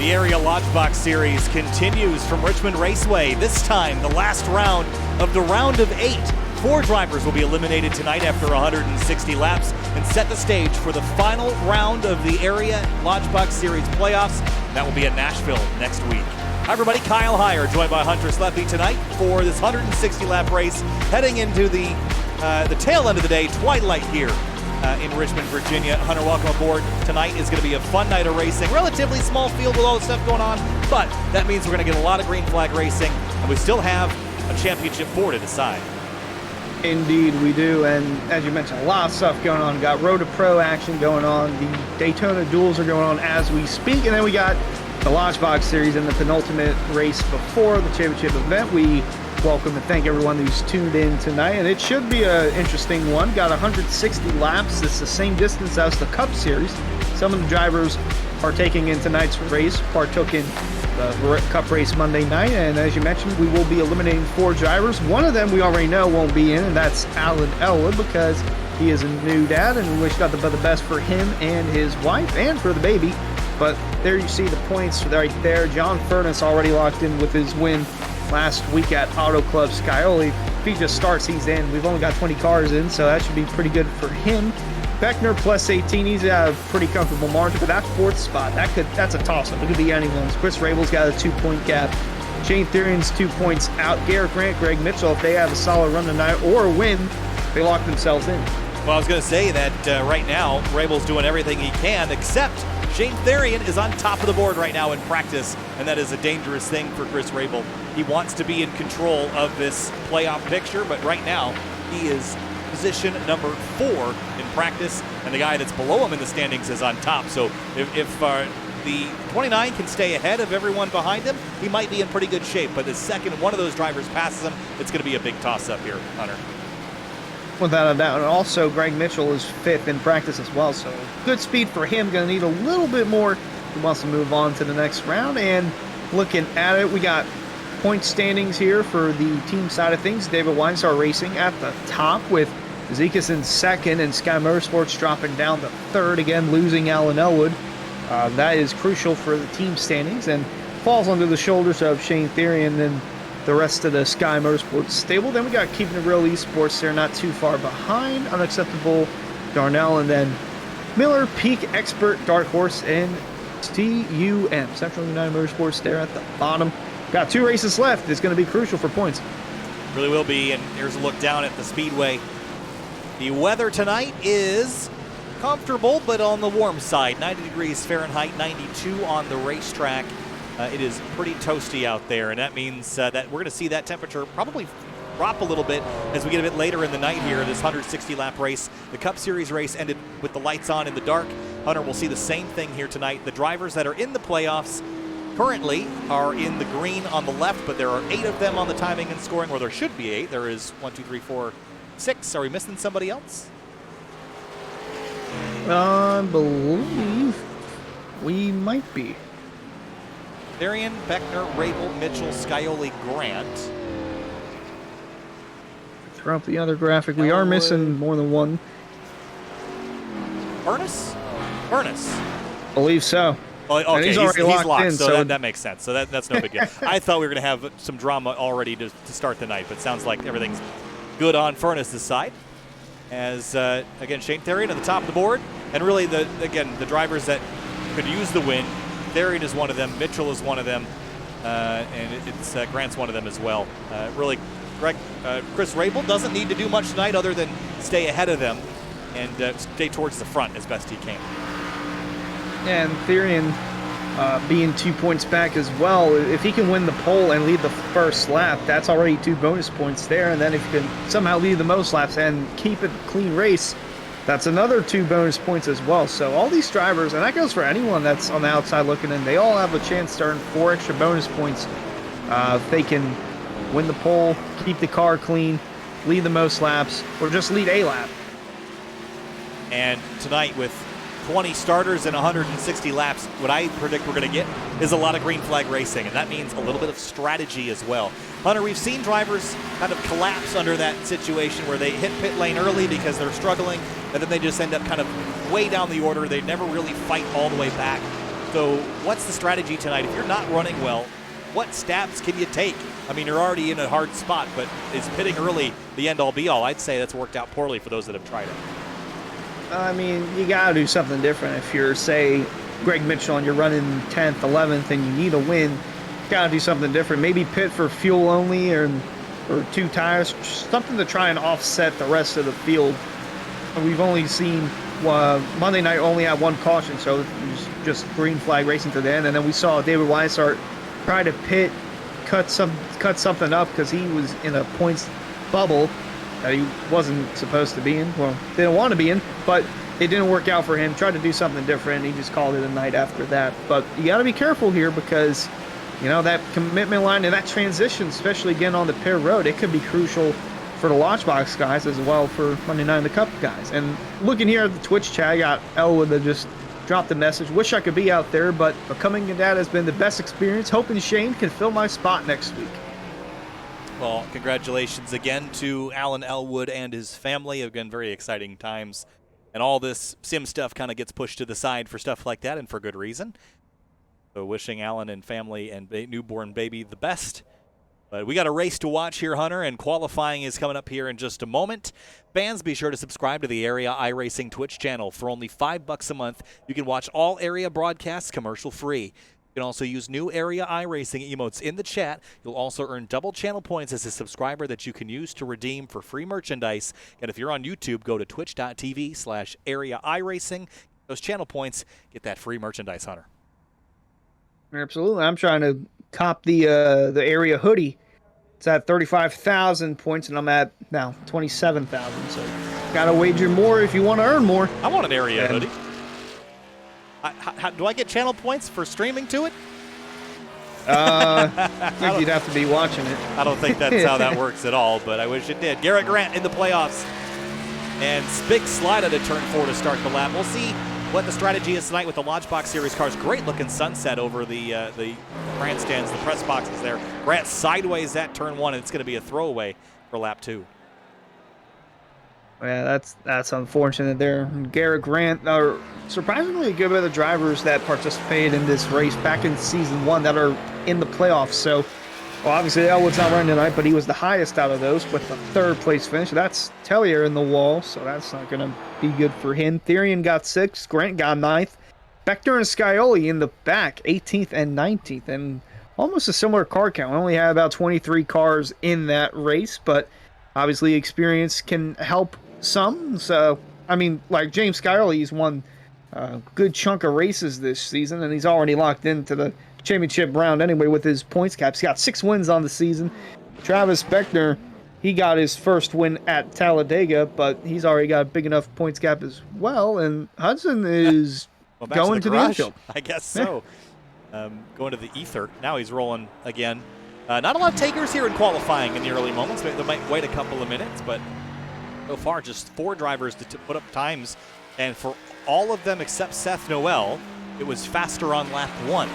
The area Lodgebox series continues from Richmond Raceway. This time, the last round of the round of 8. 4 drivers will be eliminated tonight after 160 laps and set the stage for the final round of the area Lodgebox series playoffs. That will be at Nashville next week. Hi everybody, Kyle Heyer joined by Hunter Sleppy tonight for this 160 lap race heading into the tail end of the day, twilight here in Richmond, Virginia. Hunter, welcome aboard. Tonight is going to be a fun night of racing. Relatively small field with all the stuff going on, but that means we're going to get a lot of green flag racing, and we still have a championship 4 to decide. Indeed we do, and as you mentioned, a lot of stuff going on. Got Road to Pro action going on. The Daytona duels are going on as we speak, and then we got the Lodgebox series in the penultimate race before the championship event. We welcome and thank everyone who's tuned in tonight, and it should be an interesting one. Got 160 laps. It's the same distance as the Cup Series. Some of the drivers partaking in tonight's race partook in the Cup race Monday night, and as you mentioned, we will be eliminating 4 drivers. One of them we already know won't be in, and that's Alan Elwood, because he is a new dad, and we wish God the best for him and his wife and for the baby. But there you see the points right there. John Furness already locked in with his win last week at Auto Club Scioli. If he just starts, he's in. We've only got 20 cars in, so that should be pretty good for him. Beckner plus 18, he's at a pretty comfortable margin, but that 4th spot, that's a toss-up. It could be anyone's. Chris Rabel's got a 2-point gap. Shane Therian's 2 points out. Garrett Grant, Greg Mitchell, if they have a solid run tonight or a win, they lock themselves in. Well, I was going to say that right now, Rabel's doing everything he can, except Shane Therian is on top of the board right now in practice, and that is a dangerous thing for Chris Rabel. He wants to be in control of this playoff picture, but right now he is position number 4 in practice, and the guy that's below him in the standings is on top. So if the 29 can stay ahead of everyone behind him, he might be in pretty good shape. But the second one of those drivers passes him, it's going to be a big toss-up here, Hunter. Without a doubt. And also, Greg Mitchell is 5th in practice as well, so good speed for him. Going to need a little bit more. He wants to move on to the next round. And looking at it, we got point standings here for the team side of things. David Weinstar Racing at the top with Zekas in 2nd, and Sky Motorsports dropping down to 3rd, again losing Alan Elwood. That is crucial for the team standings and falls under the shoulders of Shane Therian and the rest of the Sky Motorsports stable. Then we got Keeping It Real Esports there, not too far behind. Unacceptable Darnell, and then Miller, Peak Expert, Dark Horse, and TUM, Central United Motorsports there at the bottom. Got 2 races left. It's going to be crucial for points. Really will be, and here's a look down at the speedway. The weather tonight is comfortable, but on the warm side. 90 degrees Fahrenheit, 92 on the racetrack. It is pretty toasty out there, and that means that we're going to see that temperature probably drop a little bit as we get a bit later in the night here in this 160-lap race. The Cup Series race ended with the lights on in the dark. Hunter, will see the same thing here tonight. The drivers that are in the playoffs currently are in the green on the left, but there are 8 of them on the timing and scoring, or there should be 8. There is 1, 2, 3, 4, 6. Are we missing somebody else? I believe we might be. Therian, Beckner, Rabel, Mitchell, Scioli, Grant. Throw up the other graphic. We are missing more than one. Furness? Furness. Believe so. Oh, okay, and he's locked in, so that makes sense. So that's no big deal. I thought we were going to have some drama already to start the night, but it sounds like everything's good on Furness's side. As, again, Shane Therian at the top of the board. And really, the drivers that could use the win, Therian is one of them, Mitchell is one of them, and Grant's one of them as well. Really, Chris Rabel doesn't need to do much tonight other than stay ahead of them and stay towards the front as best he can. And Therian being 2 points back as well. If he can win the pole and lead the first lap, that's already 2 bonus points there. And then if he can somehow lead the most laps and keep it a clean race, that's another 2 bonus points as well. So all these drivers, and that goes for anyone that's on the outside looking in, they all have a chance to earn 4 extra bonus points if they can win the pole, keep the car clean, lead the most laps, or just lead a lap. And tonight with 20 starters and 160 laps, what I predict we're going to get is a lot of green flag racing, and that means a little bit of strategy as well. Hunter, we've seen drivers kind of collapse under that situation where they hit pit lane early because they're struggling, and then they just end up kind of way down the order. They never really fight all the way back. So what's the strategy tonight? If you're not running well, what steps can you take? I mean, you're already in a hard spot, but is pitting early the end-all be-all? I'd say that's worked out poorly for those that have tried it. I mean, you got to do something different. If you're, say, Greg Mitchell and you're running 10th, 11th, and you need a win, you got to do something different. Maybe pit for fuel only or 2 tires, something to try and offset the rest of the field. We've only seen Monday night only had 1 caution, so it was just green flag racing to the end. And then we saw David Weishart try to pit, cut something up because he was in a points bubble that he wasn't supposed to be in. Well, didn't want to be in, but it didn't work out for him. Tried to do something different. He just called it a night after that. But you got to be careful here because, you know, that commitment line and that transition, especially again on the pit road, it could be crucial for the Lodgebox guys as well for Monday Night in the Cup guys. And looking here at the Twitch chat, I got Elwood that just dropped a message. Wish I could be out there, but becoming a dad has been the best experience. Hoping Shane can fill my spot next week. Well, congratulations again to Alan Elwood and his family. Again, very exciting times. And all this sim stuff kind of gets pushed to the side for stuff like that, and for good reason. So wishing Alan and family and newborn baby the best. But we got a race to watch here, Hunter, and qualifying is coming up here in just a moment. Fans, be sure to subscribe to the Area iRacing Twitch channel. For only $5 a month, you can watch all Area broadcasts commercial-free. You can also use new Area iRacing emotes in the chat. You'll also earn double channel points as a subscriber that you can use to redeem for free merchandise. And if you're on YouTube, go to twitch.tv/Area iRacing. Those channel points, get that free merchandise, Hunter. Absolutely. I'm trying to cop the Area hoodie. It's at 35,000 points, and I'm at now 27,000. So gotta wager more if you want to earn more. I want an Area hoodie. Do I get channel points for streaming to it? I think you'd have to be watching it. I don't think that's how that works at all, but I wish it did. Garrett Grant in the playoffs. And big slide at a turn 4 to start the lap. We'll see what the strategy is tonight with the Lodgebox Series cars. Great looking sunset over the grandstands, the press boxes there. Grant sideways at turn 1, and it's going to be a throwaway for lap 2. Yeah, that's unfortunate there. Garrett Grant are surprisingly a good bit of drivers that participated in this race back in season 1 that are in the playoffs. So, well, obviously Elwood's not running tonight, but he was the highest out of those with the 3rd place finish. That's Tellier in the wall, so that's not going to be good for him. Therian got 6th, Grant got 9th. Beckner and Scioli in the back, 18th and 19th, and almost a similar car count. We only had about 23 cars in that race, but obviously experience can help some. So, I mean, like James Scioli's won a good chunk of races this season, and he's already locked into the championship round anyway with his points caps. He's got 6 wins on the season. Travis Beckner, he got his first win at Talladega, but he's already got a big enough points cap as well. And Hudson is going to the infield. I guess so. Going to the ether. Now he's rolling again. Not a lot of takers here in qualifying in the early moments. They might wait a couple of minutes, but so far just 4 drivers to put up times. And for all of them except Seth Noel, it was faster on lap 1.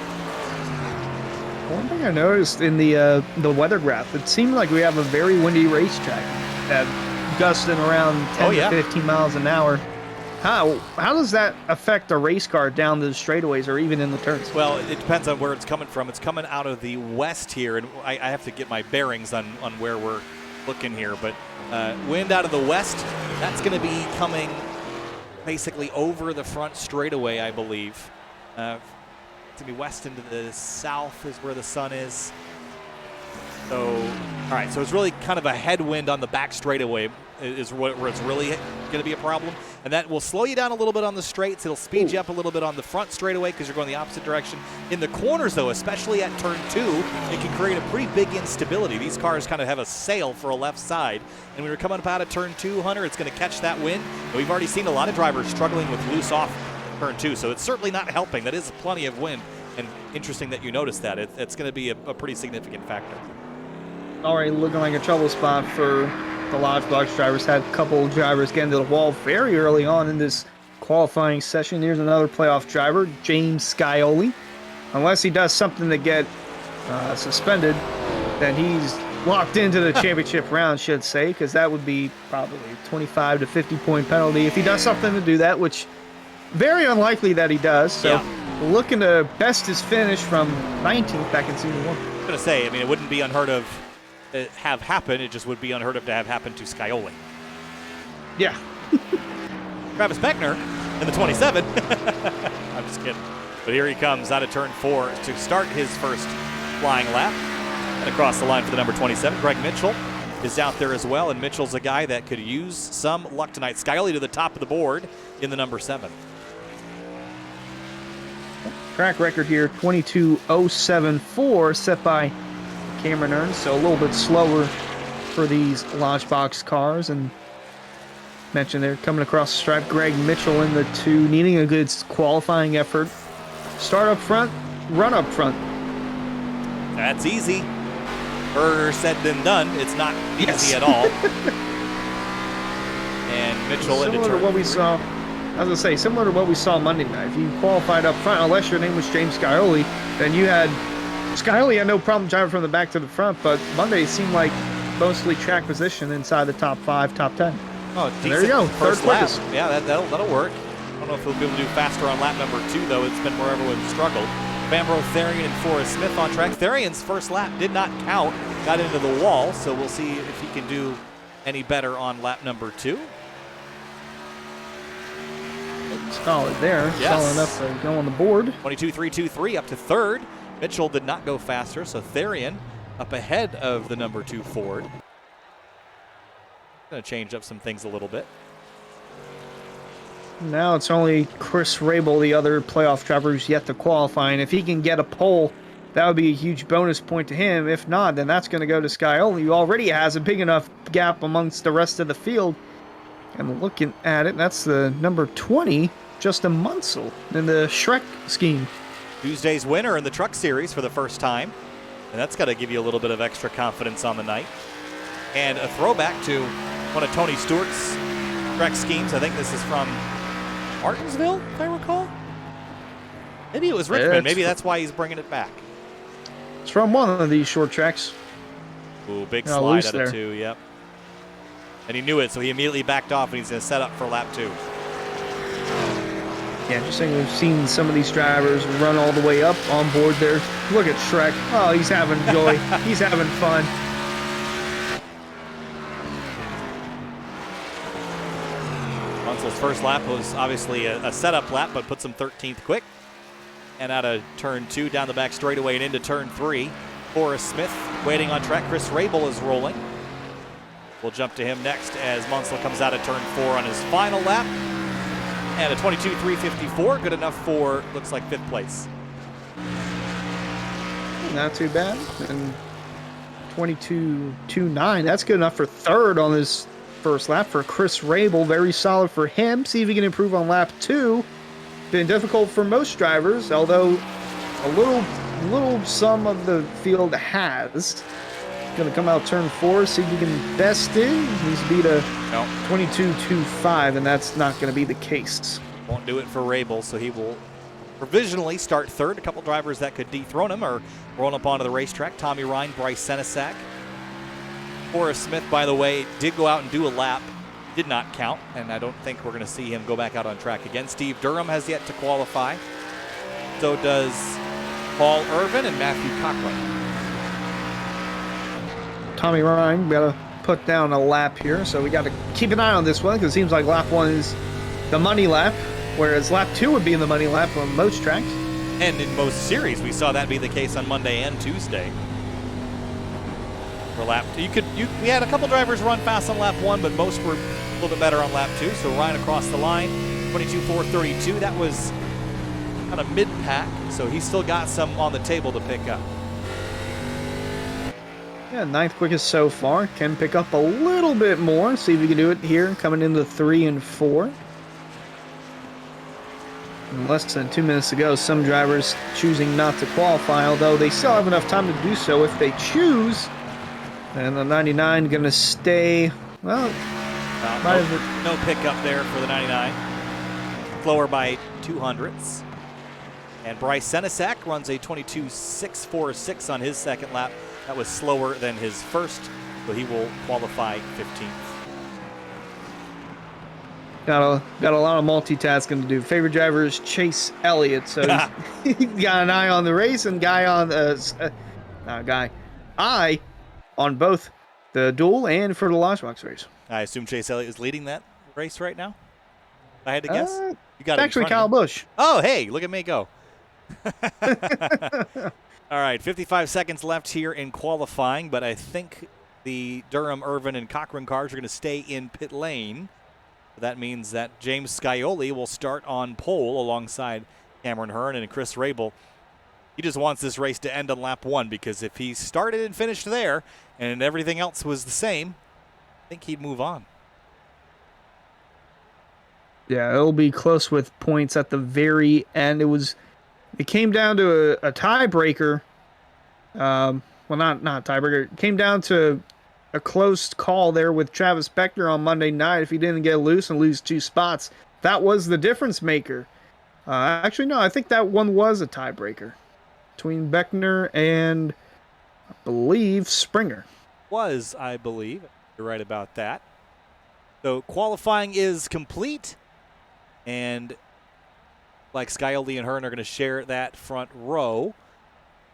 One thing I noticed in the weather graph, it seemed like we have a very windy racetrack that gusting around 10 to 15 miles an hour. How does that affect a race car down the straightaways or even in the turns? Well, it depends on where it's coming from. It's coming out of the west here, and I have to get my bearings on where we're looking here. But wind out of the west, that's going to be coming basically over the front straightaway, I believe. It's going to be west into the south is where the sun is. So, all right, so it's really kind of a headwind on the back straightaway is where it's really going to be a problem. And that will slow you down a little bit on the straights. It'll speed you up a little bit on the front straightaway because you're going the opposite direction. In the corners, though, especially at turn 2, it can create a pretty big instability. These cars kind of have a sail for a left side. And when you're coming up out of turn 2, Hunter, it's going to catch that wind. And we've already seen a lot of drivers struggling with loose off turn 2, so it's certainly not helping. That is plenty of wind. And interesting that you noticed that. It's going to be a pretty significant factor. Already looking like a trouble spot for the Lodgebox drivers. Had a couple of drivers get into the wall very early on in this qualifying session. Here's another playoff driver, James Scioli. Unless he does something to get suspended, then he's locked into the championship round, should say, because that would be probably a 25 to 50 point penalty if he does something to do that, which very unlikely that he does. So looking to best his finish from 19th back in season 1. I'm going to say, I mean, it wouldn't be unheard of to have happen. It just would be unheard of to have happen to Scioli. Yeah. Travis Beckner in the 27. I'm just kidding. But here he comes out of turn 4 to start his first flying lap. And across the line for the number 27, Greg Mitchell is out there as well. And Mitchell's a guy that could use some luck tonight. Scioli to the top of the board in the number 7. Track record here, 22.074, set by Cameron Ernst. So a little bit slower for these Lodgebox cars. And mentioned they're coming across the stripe. Greg Mitchell in the 2, needing a good qualifying effort. Start up front, run up front. That's easy. Harder said than done. It's not easy at all. And Mitchell into turn Similar to what we saw, I was going to say, similar to what we saw Monday night. If you qualified up front, unless your name was James Scioli, then you had... Scioli had no problem driving from the back to the front, but Monday seemed like mostly track position inside the top 5, top 10. Oh, there you go. First Third lap. quickest. Yeah, that'll work. I don't know if he'll be able to do faster on lap number 2, though. It's been where everyone struggled. Bambro, Therian, and Forrest Smith on track. Therian's first lap did not count. Got into the wall, so we'll see if he can do any better on lap number 2. Solid there. Yes. Solid enough to go on the board. 22.323 up to 3rd. Mitchell did not go faster, so Therian up ahead of the number 2 Ford. Going to change up some things a little bit. Now it's only Chris Rabel, the other playoff driver who's yet to qualify. And if he can get a pole, that would be a huge bonus point to him. If not, then that's going to go to Scioli, who already has a big enough gap amongst the rest of the field. And looking at it, that's the number 20, Justin Munsell, in the Shrek scheme. Tuesday's winner in the Truck Series for the first time. And that's got to give you a little bit of extra confidence on the night. And a throwback to one of Tony Stewart's Trek schemes. I think this is from Martinsville, if I recall. Maybe it was Richmond. Yeah, Maybe that's why he's bringing it back. It's from one of these short tracks. Ooh, big Got slide loose out there. of 2, yep. And he knew it, so he immediately backed off, and he's going to set up for lap 2. Yeah, just saying we've seen some of these drivers run all the way up on board there. Look at Shrek. Oh, he's having joy. He's having fun. Munsell's first lap was obviously a setup lap, but puts him 13th quick. And out of turn 2, down the back straightaway and into turn 3, Forrest Smith waiting on track. Chris Rabel is rolling. We'll jump to him next as Munsell comes out of turn 4 on his final lap. And a 22.354, good enough for, looks like, 5th place. Not too bad. And 22.29, that's good enough for 3rd on his first lap for Chris Rabel. Very solid for him. See if he can improve on lap 2. Been difficult for most drivers, although a little some of the field has. Going to come out turn 4, see if he can best in. He's beat a 22.25, and that's not going to be the case. Won't do it for Rabel, so he will provisionally start 3rd. A couple drivers that could dethrone him are rolling up onto the racetrack. Tommy Ryan, Bryce Senesac. Forrest Smith, by the way, did go out and do a lap. Did not count, and I don't think we're going to see him go back out on track again. Steve Durham has yet to qualify. So does Paul Irvin and Matthew Cochran. Tommy Ryan, we got to put down a lap here, so we got to keep an eye on this one because it seems like lap 1 is the money lap, whereas lap 2 would be in the money lap on most tracks. And in most series, we saw that be the case on Monday and Tuesday. For lap 2, we had a couple drivers run fast on lap 1, but most were a little bit better on lap 2. So Ryan across the line, 22.432. That was kind of mid-pack, so he's still got some on the table to pick up. Yeah, 9th quickest so far. Can pick up a little bit more. See if we can do it here, coming into 3 and 4. In less than 2 minutes to go, some drivers choosing not to qualify, although they still have enough time to do so if they choose. And the 99 going to stay, well, no pickup there for the 99. Slower by 200ths. And Bryce Senesac runs a 22.646 on his second lap. That was slower than his first, so he will qualify 15th. got a lot of multitasking to do. Favorite driver is Chase Elliott, so he's got an eye on the race and guy on eye on both the duel and for the Lodgebox race. I assume Chase Elliott is leading that race right now. If I had to guess. You got it's actually Kyle Busch. Oh, hey, look at me go. All right, 55 seconds left here in qualifying, but I think the Durham, Irvin, and Cochran cars are going to stay in pit lane. That means that James Scioli will start on pole alongside Cameron Hearn and Chris Rabel. He just wants this race to end on lap 1 because if he started and finished there and everything else was the same, I think he'd move on. Yeah, it'll be close with points at the very end. It came down to a tiebreaker. Well, not tiebreaker. It came down to a close call there with Travis Beckner on Monday night. If he didn't get loose and lose 2 spots, that was the difference maker. Actually, no, I think that one was a tiebreaker between Beckner and, I believe, Springer. I believe. You're right about that. So qualifying is complete. And like Scioli and Hearn are going to share that front row.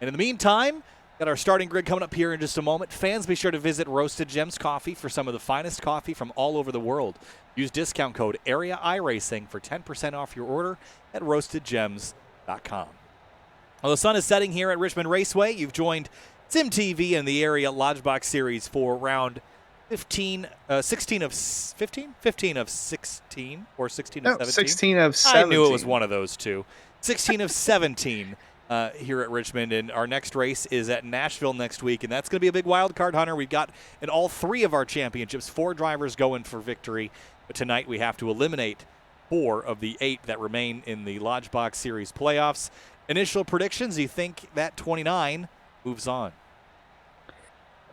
And in the meantime, got our starting grid coming up here in just a moment. Fans, be sure to visit Roasted Gems Coffee for some of the finest coffee from all over the world. Use discount code AREAIRACING for 10% off your order at roastedgems.com. Well, the sun is setting here at Richmond Raceway. You've joined SimTV and the Area Lodgebox Series for round 16 of 16 or 16 of 17. 16 of 17. I knew it was one of those two. 16 of 17 here at Richmond, and our next race is at Nashville next week, and that's going to be a big wild card, Hunter. We've got in all 3 of our championships 4 drivers going for victory, but tonight we have to eliminate 4 of the 8 that remain in the Lodgebox Series playoffs. Initial predictions, you think that 29 moves on?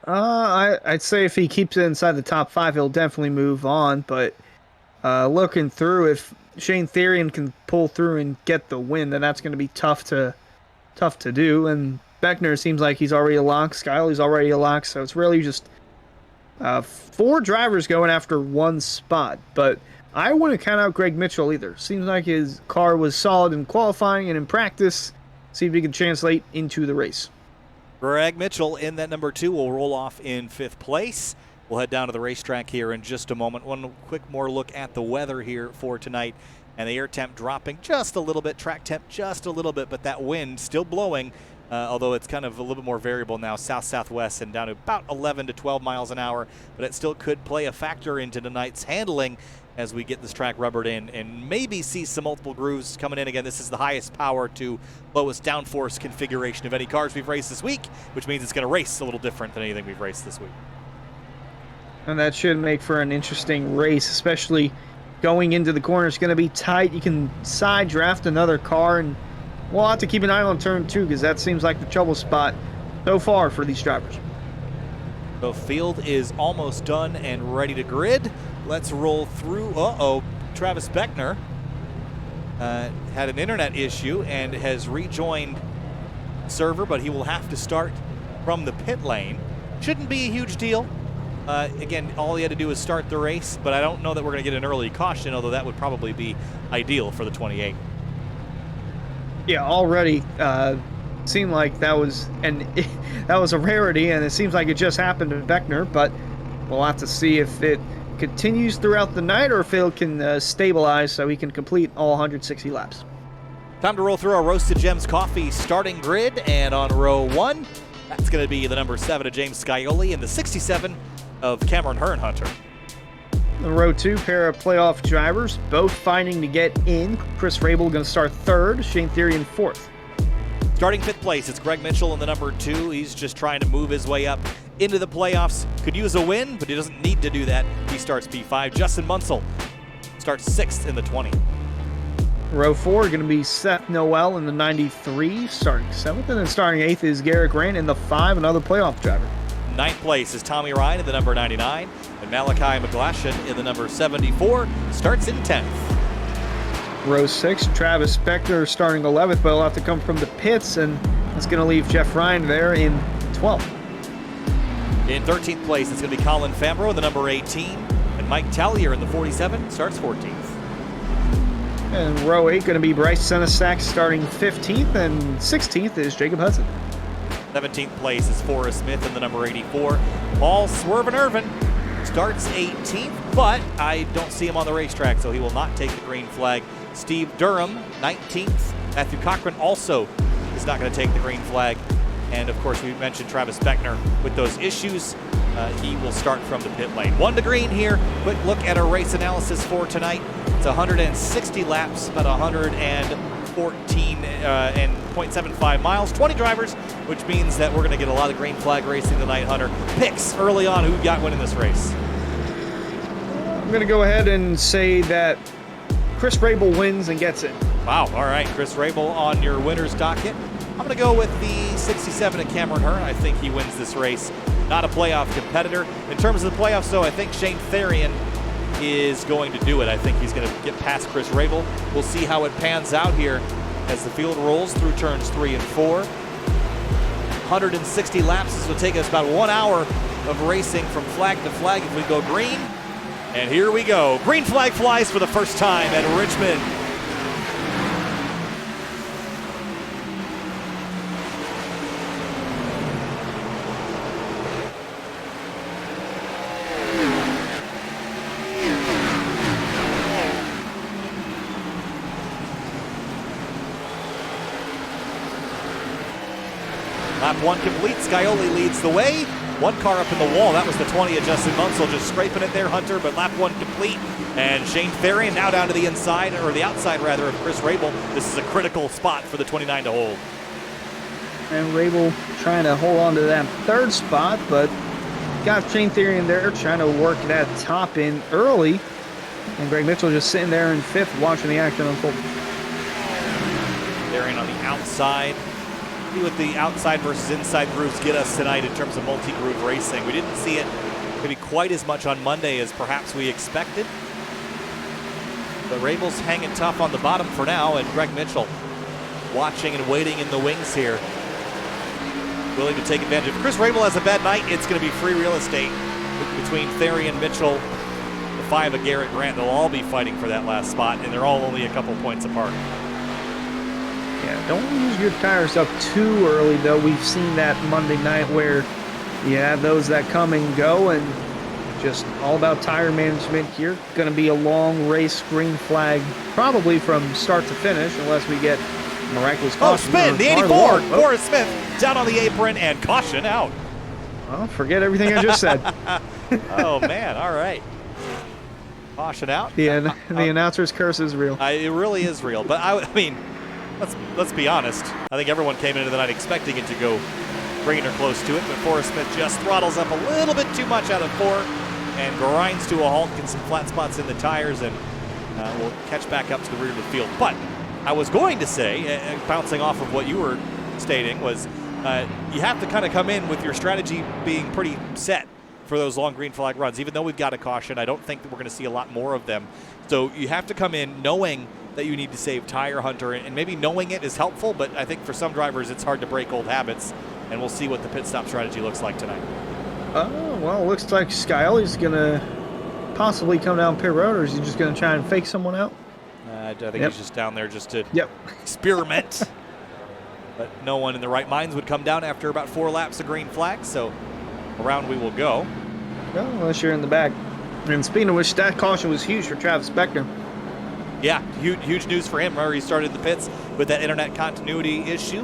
I'd say if he keeps it inside the top 5, he'll definitely move on. But looking through, if Shane Therian can pull through and get the win, then that's going to be tough to do. And Beckner seems like he's already a lock. Scioli's already a lock. So it's really just 4 drivers going after 1 spot. But I wouldn't count out Greg Mitchell either. Seems like his car was solid in qualifying and in practice. See if he can translate into the race. Greg Mitchell in that number 2 will roll off in 5th place. We'll head down to the racetrack here in just a moment. One quick more look at the weather here for tonight. And the air temp dropping just a little bit, track temp just a little bit, but that wind still blowing, although it's kind of a little bit more variable now, south-southwest and down to about 11 to 12 miles an hour. But it still could play a factor into tonight's handling as we get this track rubbered in and maybe see some multiple grooves coming in. Again, this is the highest power to lowest downforce configuration of any cars we've raced this week, which means it's going to race a little different than anything we've raced this week. And that should make for an interesting race, especially going into the corner. It's going to be tight. You can side draft another car, and we'll have to keep an eye on turn 2 because that seems like the trouble spot so far for these drivers. The field is almost done and ready to grid. Let's roll through. Travis Beckner had an internet issue and has rejoined server, but he will have to start from the pit lane. Shouldn't be a huge deal. Again, all he had to do is start the race, but I don't know that we're going to get an early caution, although that would probably be ideal for the 28. Yeah, already seemed like that was a rarity, and it seems like it just happened to Beckner, but we'll have to see if it continues throughout the night or if it can stabilize so he can complete all 160 laps. Time to roll through our Roasted Gems Coffee starting grid, and on row 1, that's going to be the number 7 of James Scioli and the 67 of Cameron Hearn, Hunter. In row 2, pair of playoff drivers, both fighting to get in. Chris Rabel going to start 3rd, Shane Therian 4th. Starting 5th place, it's Greg Mitchell in the number 2. He's just trying to move his way up into the playoffs. Could use a win, but he doesn't need to do that. He starts P5. Justin Munsell starts 6th in the 20. Row 4 going to be Seth Noel in the 93, starting 7th. And then starting 8th is Garrett Grant in the 5, another playoff driver. 9th place is Tommy Ryan in the number 99. And Malachi McGlashan in the number 74 starts in 10th. Row 6, Travis Beckner starting 11th, but he'll have to come from the pits, and that's going to leave Jeff Ryan there in 12th. In 13th place, it's going to be Colin Fambro, the number 18. And And Mike Tellier in the 47 starts 14th. And row 8 going to be Bryce Senesac starting 15th, and 16th is Jacob Hudson. 17th place is Forrest Smith in the number 84. Paul Swervin Irvin starts 18th, but I don't see him on the racetrack, so he will not take the green flag. Steve Durham, 19th. Matthew Cochran also is not going to take the green flag. And of course, we mentioned Travis Beckner with those issues. He will start from the pit lane. 1 to green here. Quick look at our race analysis for tonight. It's 160 laps, about 114 and 0.75 miles. 20 drivers, which means that we're going to get a lot of green flag racing tonight. Hunter, picks early on. Who got winning this race? I'm going to go ahead and say that Chris Rabel wins and gets it. Wow. All right. Chris Rabel on your winner's docket. I'm going to go with the 67 at Cameron Hearn. I think he wins this race. Not a playoff competitor. In terms of the playoffs, though, I think Shane Therian is going to do it. I think he's going to get past Chris Rabel. We'll see how it pans out here as the field rolls through turns 3 and 4. 160 laps. This will take us about 1 hour of racing from flag to flag if we go green. And here we go. Green flag flies for the first time at Richmond. Lap 1 complete. Scioli leads the way. 1 car up in the wall. That was the 20 of Justin Munsell just scraping it there, Hunter. But lap 1 complete. And Shane Therian now down to the inside, or the outside rather, of Chris Rabel. This is a critical spot for the 29 to hold. And Rabel trying to hold on to that 3rd spot, but got Shane Therian there trying to work that top in early. And Greg Mitchell just sitting there in 5th watching the action unfold. Therian on the outside. See what the outside versus inside grooves get us tonight in terms of multi-groove racing. We didn't see it maybe quite as much on Monday as perhaps we expected. But Rabel's hanging tough on the bottom for now, and Greg Mitchell watching and waiting in the wings here, willing to take advantage. If Chris Rabel has a bad night, it's going to be free real estate between Therian, Mitchell, the 5 of Garrett Grant. They'll all be fighting for that last spot, and they're all only a couple points apart. Yeah, don't use your tires up too early, though. We've seen that Monday night where you have those that come and go, and just all about tire management here. Going to be a long race, green flag, probably from start to finish, unless we get miraculous caution. Oh, spin, the 84, Forrest Smith down on the apron, and caution out. Well, forget everything I just said. Oh, man, all right. Caution out. The announcer's curse is real. It really is real, but I mean, let's be honest. I think everyone came into the night expecting it to go green or close to it, but Forrest Smith just throttles up a little bit too much out of 4 and grinds to a halt, gets some flat spots in the tires, and will catch back up to the rear of the field. But I was going to say, bouncing off of what you were stating, was you have to kind of come in with your strategy being pretty set for those long green flag runs. Even though we've got a caution, I don't think that we're going to see a lot more of them. So you have to come in knowing that you need to save tire, Hunter, and maybe knowing it is helpful, but I think for some drivers it's hard to break old habits, and we'll see what the pit stop strategy looks like tonight. Well, it looks like Scioli's going to possibly come down pit road, or is he just going to try and fake someone out? I think he's just down there just to experiment. But no one in their right minds would come down after about 4 laps of green flag, so around we will go. Well, unless you're in the back. And speaking of which, that caution was huge for Travis Beckner. Yeah, huge news for him. Remember, he started the pits with that internet continuity issue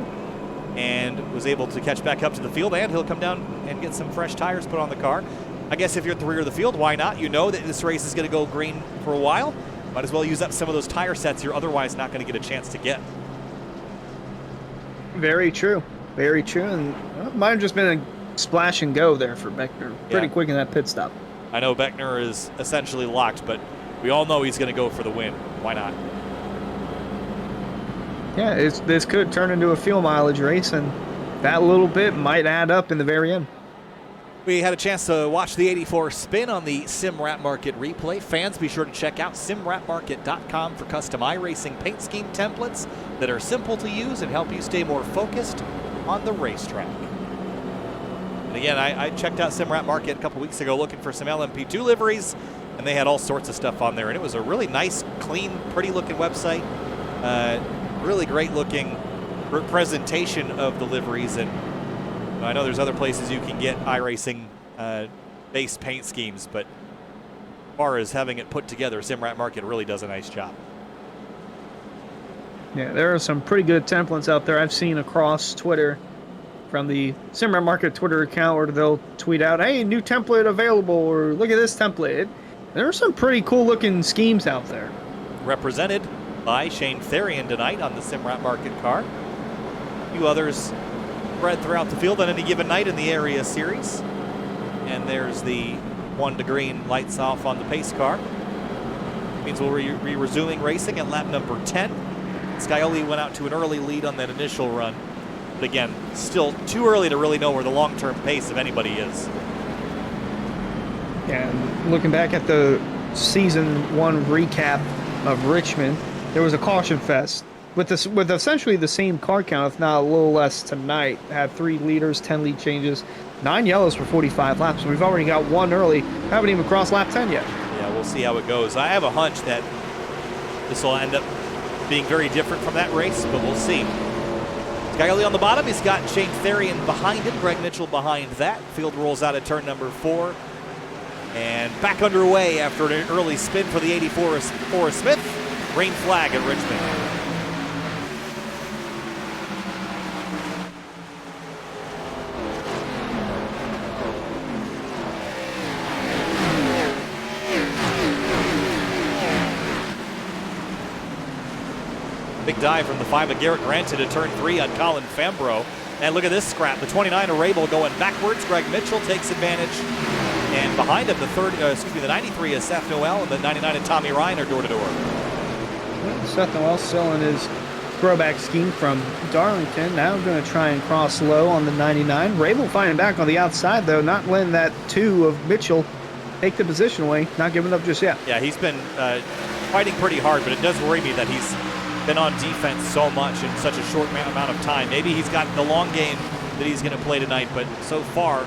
and was able to catch back up to the field, and he'll come down and get some fresh tires put on the car. I guess if you're at the rear of the field, why not? You know that this race is going to go green for a while. Might as well use up some of those tire sets you're otherwise not going to get a chance to get. Very true. Very true. And well, might have just been a splash and go there for Beckner. Pretty quick in that pit stop. I know Beckner is essentially locked, but we all know he's going to go for the win. Why not? Yeah, this could turn into a fuel mileage race, and that little bit might add up in the very end. We had a chance to watch the 84 spin on the SimWrap Market replay. Fans, be sure to check out simwrapmarket.com for custom iRacing paint scheme templates that are simple to use and help you stay more focused on the racetrack. And again, I checked out SimWrap Market a couple weeks ago looking for some LMP2 liveries. and they had all sorts of stuff on there. And it was a really nice, clean, pretty-looking website. Really great-looking presentation of the liveries. And I know there's other places you can get iRacing base paint schemes, but as far as having it put together, Simrat Market really does a nice job. Yeah, there are some pretty good templates out there I've seen across Twitter from the Simrat Market Twitter account where they'll tweet out, hey, new template available, or look at this template. There are some pretty cool looking schemes out there. Represented by Shane Therian tonight on the Simrat Market car. A few others spread throughout the field on any given night in the area series. And there's the 1 to green lights off on the pace car. Means we'll be resuming racing at lap number 10. Scioli went out to an early lead on that initial run. But again, still too early to really know where the long-term pace of anybody is. And looking back at the season 1 recap of Richmond, there was a caution fest with essentially the same car count, if not a little less tonight. Had 3 leaders, 10 lead changes, 9 yellows for 45 laps. We've already got 1 early. Haven't even crossed lap 10 yet. Yeah, we'll see how it goes. I have a hunch that this will end up being very different from that race, but we'll see. Scioli on the bottom. He's got Shane Therian behind him, Greg Mitchell behind that. Field rolls out at turn number 4. And back underway after an early spin for the 84 Forrest Smith. Green flag at Richmond. Big dive from the 5 of Garrett Granted to turn 3 on Colin Fambro. And look at this scrap. The 29 of Rabel going backwards. Greg Mitchell takes advantage. And behind him, the 93 is Seth Noel, and the 99 and Tommy Ryan are door-to-door. Seth Noel still in his throwback scheme from Darlington. Now going to try and cross low on the 99. Rabel finding back on the outside, though, not letting that 2 of Mitchell take the position away. Not giving up just yet. Yeah, he's been fighting pretty hard, but it does worry me that he's been on defense so much in such a short amount of time. Maybe he's got the long game that he's going to play tonight, but so far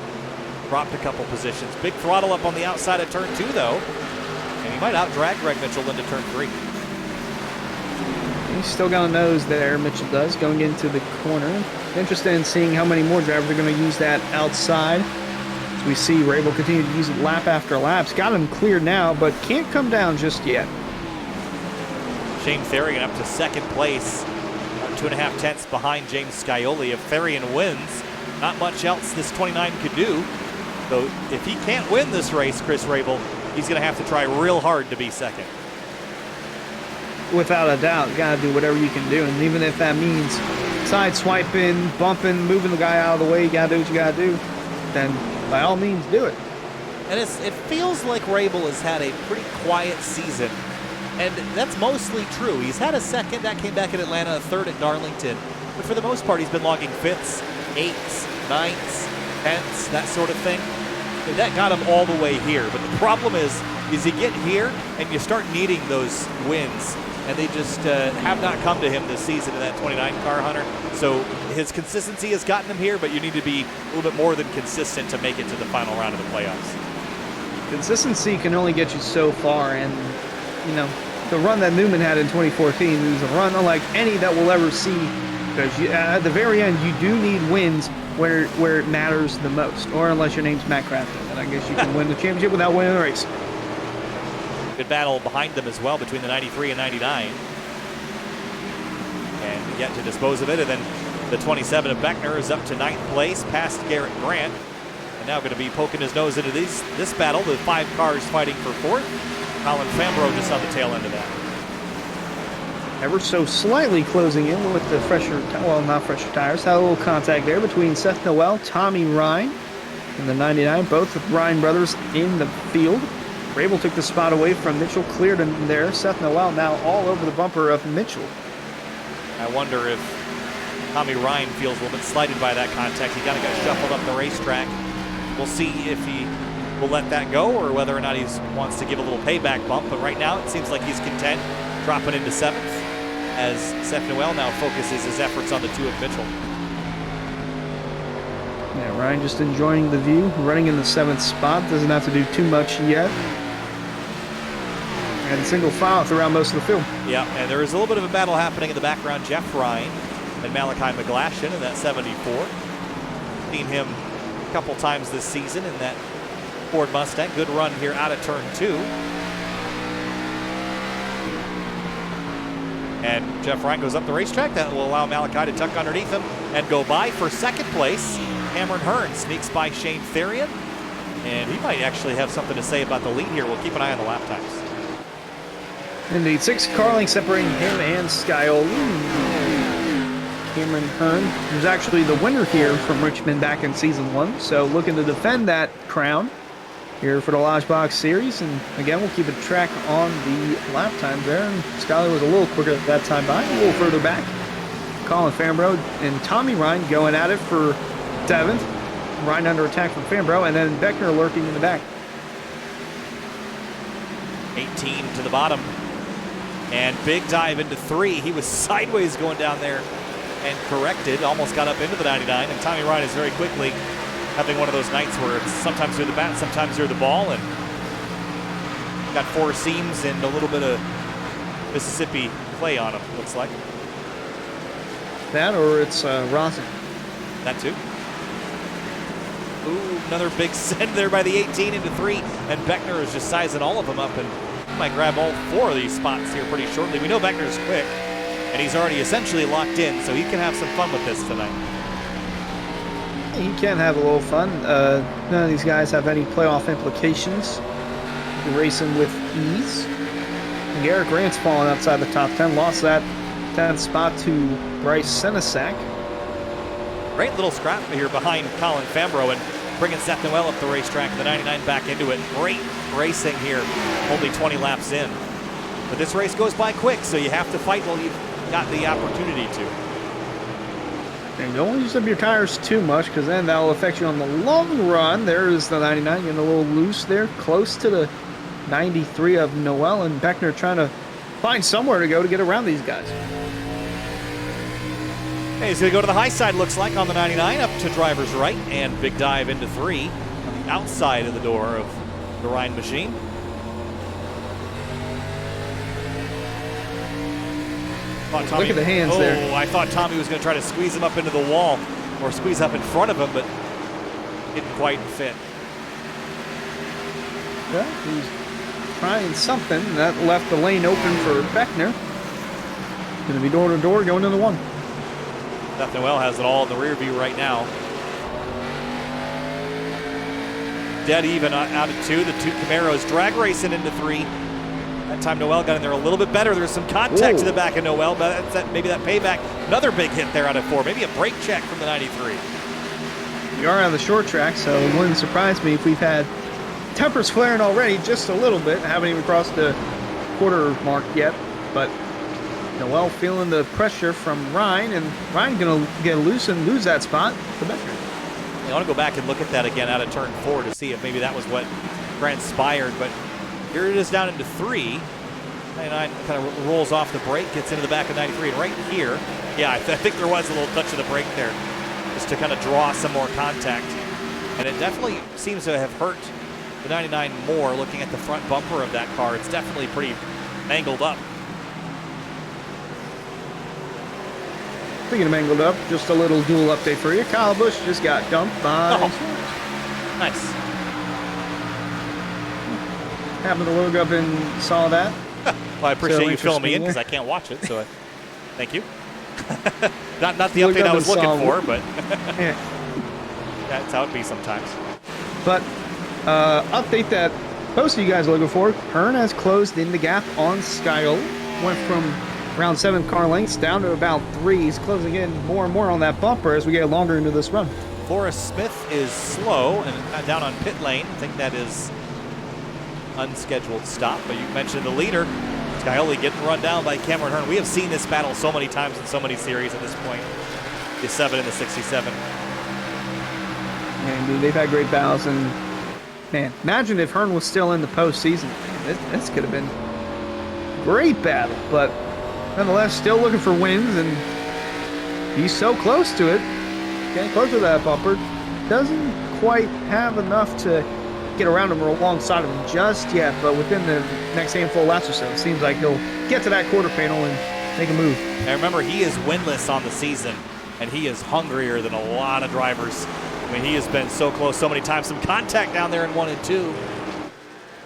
dropped a couple positions. Big throttle up on the outside of turn 2, though, and he might out-drag Greg Mitchell into turn 3. He's still got a nose there, Mitchell does, going into the corner. Interested in seeing how many more drivers are going to use that outside. As we see Rabel continue to use it lap after lap. He's got him cleared now, but can't come down just yet. Shane Therian up to second place, 2.5 tenths behind James Scioli. If Therian wins, not much else this 29 could do. So if he can't win this race, Chris Rabel, he's going to have to try real hard to be second. Without a doubt, you got to do whatever you can do. And even if that means side swiping, bumping, moving the guy out of the way, you got to do what you got to do, then by all means do it. And it feels like Rabel has had a pretty quiet season. And that's mostly true. He's had a second, that came back in Atlanta, a third at Darlington. But for the most part, he's been logging 5ths, 8ths, 9ths, 10ths, that sort of thing. And that got him all the way here. But the problem is you get here and you start needing those wins. And they just have not come to him this season in that 29 car, Hunter. So his consistency has gotten him here, but you need to be a little bit more than consistent to make it to the final round of the playoffs. Consistency can only get you so far, and you know, the run that Newman had in 2014 is a run unlike any that we'll ever see, because at the very end you do need wins where it matters the most, or unless your name's Matt Crafton, and I guess you can win the championship without winning the race. Good battle behind them as well between the 93 and 99, and yet to dispose of it. And then the 27 of Beckner is up to 9th place past Garrett Grant, and now going to be poking his nose into this battle, the 5 cars fighting for 4th. Colin Fambro just on the tail end of that. Ever so slightly closing in with the not fresher tires. Had a little contact there between Seth Noel, Tommy Ryan, and the 99. Both of Ryan brothers in the field. Rabel took the spot away from Mitchell, cleared him there. Seth Noel now all over the bumper of Mitchell. I wonder if Tommy Ryan feels a little bit slighted by that contact. He kind of got shuffled up the racetrack. We'll see if he will let that go or whether or not he wants to give a little payback bump. But right now it seems like he's content dropping into 7th as Seth Noel now focuses his efforts on the 2 of Mitchell. Yeah, Ryan just enjoying the view, running in the 7th spot. Doesn't have to do too much yet. and single file throughout most of the field. Yeah, and there is a little bit of a battle happening in the background. Jeff Ryan and Malachi McGlashan in that 74. Seen him a couple times this season in that Ford Mustang. Good run here out of turn 2. And Jeff Ryan goes up the racetrack. That will allow Malachi to tuck underneath him and go by for second place. Cameron Hearn sneaks by Shane Therian, and he might actually have something to say about the lead here. We'll keep an eye on the lap times. Indeed, 6 car lengths separating him and Skyoli. Cameron Hearn was actually the winner here from Richmond back in season 1, so looking to defend that crown here for the Lodgebox series. And again, we'll keep a track on the lap times there. And Skyler was a little quicker that time by, a little further back. Colin Fambro and Tommy Ryan going at it for 7th. Ryan under attack from Fambro, and then Beckner lurking in the back. 18 to the bottom. And big dive into 3. He was sideways going down there and corrected. Almost got up into the 99. And Tommy Ryan is very quickly having one of those nights where it's sometimes you're the bat, sometimes you're the ball. And got 4 seams and a little bit of Mississippi clay on him, looks like. That or it's rosin. That too. Ooh, another big send there by the 18 into 3. And Beckner is just sizing all of them up and might grab all 4 of these spots here pretty shortly. We know Beckner's quick, and he's already essentially locked in, so he can have some fun with this tonight. He can have a little fun. None of these guys have any playoff implications. You're racing with ease. And Garrett Grant's falling outside the top 10. Lost that 10th spot to Bryce Senesac. Great little scrap here behind Colin Fambro and bringing Seth Noel up the racetrack, the 99 back into it. Great racing here, only 20 laps in. But this race goes by quick, so you have to fight while you've got the opportunity to. And don't use up your tires too much, because then that'll affect you on the long run. There's the 99 getting a little loose there, close to the 93 of Noel, and Beckner trying to find somewhere to go to get around these guys. Hey, he's going to go to the high side, looks like, on the 99, up to driver's right, and big dive into 3 on the outside of the door of the Ryan machine. Look at the hands there. I thought Tommy was going to try to squeeze him up into the wall or squeeze up in front of him, but didn't quite fit. Well, he's trying something. That left the lane open for Beckner. Going to be door to door going into 1. Seth Noel has it all in the rear view right now. Dead even out of 2. The 2 Camaros drag racing into 3. That time Noel got in there a little bit better. There's some contact to the back of Noel, but that's maybe that payback. Another big hit there out of 4. Maybe a brake check from the 93. We are on the short track, so it wouldn't surprise me if we've had tempers flaring already just a little bit. Haven't even crossed the quarter mark yet, but Noel feeling the pressure from Ryan, and Ryan going to get loose and lose that spot to Beckner. I want to go back and look at that again out of turn 4 to see if maybe that was what transpired, but here it is down into 3. 99 kind of rolls off the brake, gets into the back of 93, and right here, yeah, I think there was a little touch of the brake there just to kind of draw some more contact, and it definitely seems to have hurt the 99 more looking at the front bumper of that car. It's definitely pretty mangled up. Speaking of mangled up, just a little dual update for you. Kyle Busch just got dumped by... Nice. Happened to look up and saw that. Well, I appreciate you filling me in because I can't watch it, so thank you. not the update I was looking for, but yeah. That's how it be sometimes. But update that most of you guys are looking for. Hearn has closed in the gap on Skyol. Went from around 7 car lengths down to about 3. He's closing in more and more on that bumper as we get longer into this run. Forrest Smith is slow and down on pit lane. I think that is unscheduled stop, but you mentioned the leader, Skyoli, getting run down by Cameron Hearn. We have seen this battle so many times in so many series at this point. The 7 and the 67. Man, dude, they've had great battles, and man, imagine if Hearn was still in the postseason. Man, this could have been a great battle, but nonetheless, still looking for wins, and he's so close to it. Getting close to that bumper. Doesn't quite have enough to get around him or alongside of him just yet, but within the next handful of laps or so, it seems like he'll get to that quarter panel and make a move. And remember, he is winless on the season, and he is hungrier than a lot of drivers. I mean, he has been so close so many times. Some contact down there in 1 and 2,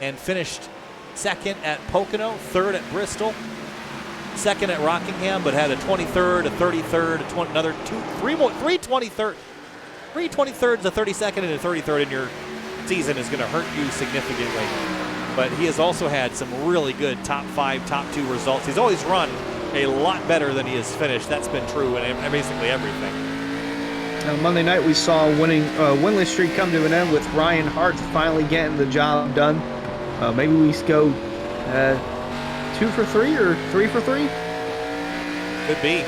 and finished second at Pocono, third at Bristol, second at Rockingham, but had a 23rd, a 33rd, another three 23rd. 3 23rds, a 32nd, and a 33rd in your season is going to hurt you significantly. But he has also had some really good top 5, top 2 results. He's always run a lot better than he has finished. That's been true in basically everything. Now, Monday night we saw a winless streak come to an end with Ryan Hart finally getting the job done. Maybe we go 2 for 3 or 3 for 3? Could be.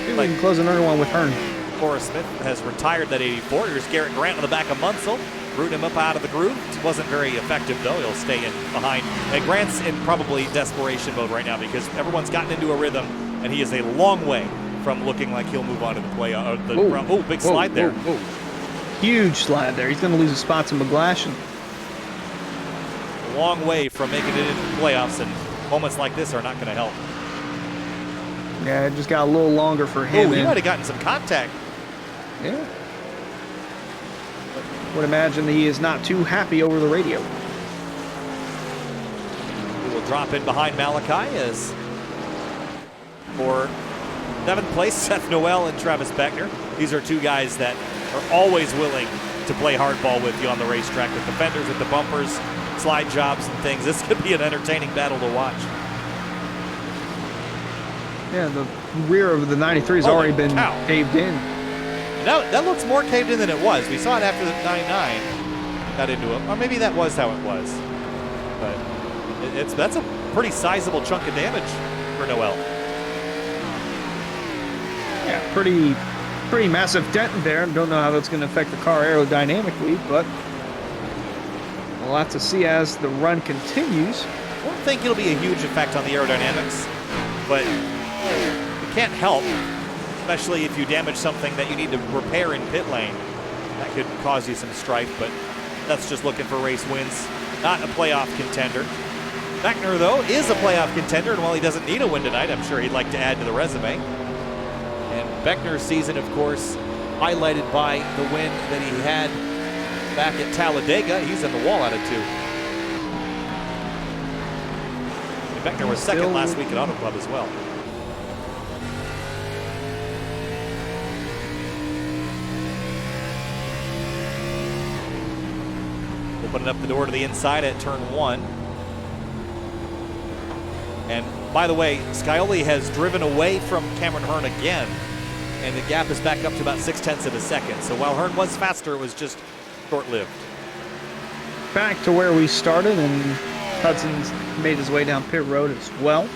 Maybe we can close another one with Hearn. Forrest Smith has retired that 84. Here's Garrett Grant on the back of Munsell, rooting him up out of the groove. It wasn't very effective, though. He'll stay in behind. And Grant's in probably desperation mode right now because everyone's gotten into a rhythm, and he is a long way from looking like he'll move on to the playoff. Big slide there. Huge slide there. He's going to lose a spot to McGlashan. A long way from making it into the playoffs, and moments like this are not going to help. Yeah, it just got a little longer for him. He might have gotten some contact. Yeah. Would imagine that he is not too happy over the radio. He will drop in behind Malachi as for 7th place, Seth Noel and Travis Beckner. These are two guys that are always willing to play hardball with you on the racetrack with the fenders, with the bumpers, slide jobs and things. This could be an entertaining battle to watch. Yeah, the rear of the 93 has already been caved in. That looks more caved in than it was. We saw it after the 99 got into it. Or maybe that was how it was. But that's a pretty sizable chunk of damage for Noel. Yeah, pretty massive dent in there. Don't know how that's going to affect the car aerodynamically, but we'll have to see as the run continues. I don't think it'll be a huge effect on the aerodynamics, but you can't help, especially if you damage something that you need to repair in pit lane. That could cause you some strife, but that's just looking for race wins, not a playoff contender. Beckner, though, is a playoff contender, and while he doesn't need a win tonight, I'm sure he'd like to add to the resume. And Beckner's season, of course, highlighted by the win that he had back at Talladega. He's in the wall out of 2. And Beckner was second last week at Auto Club as well. Opening up the door to the inside at turn 1. And by the way, Scioli has driven away from Cameron Hearn again, and the gap is back up to about 0.6 of a second. So while Hearn was faster, it was just short-lived. Back to where we started, and Hudson's made his way down pit road as well.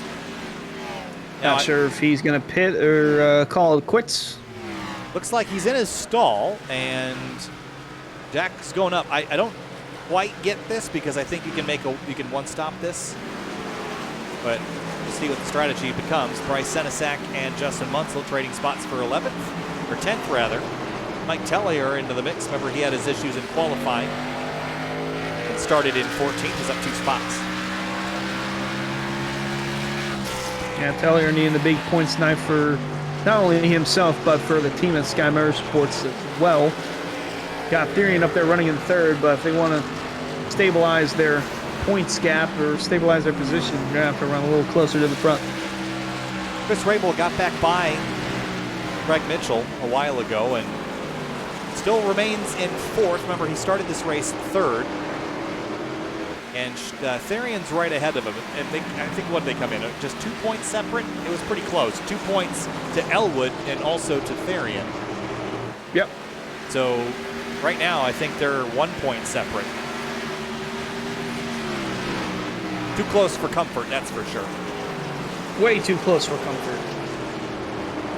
Not sure if he's going to pit or call it quits. Looks like he's in his stall, and Jack's going up. I don't quite get this because I think you can one-stop this, but we'll see what the strategy becomes. Bryce Senesac and Justin Munsell trading spots for 11th, or 10th rather. Mike Tellier into the mix. Remember, he had his issues in qualifying and started in 14th. He's up 2 spots. Yeah, Tellier needing the big points tonight for not only himself, but for the team at Sky Motorsports as well. Got Therian up there running in 3rd, but if they want to stabilize their points gap or stabilize their position, you're going to have to run a little closer to the front. Chris Rabel got back by Greg Mitchell a while ago and still remains in 4th. Remember, he started this race 3rd. And Therian's right ahead of him. And I think what they come in, just 2 points separate? It was pretty close. 2 points to Elwood and also to Therian. Yep. So right now, I think they're 1 point separate. Too close for comfort, that's for sure. Way too close for comfort.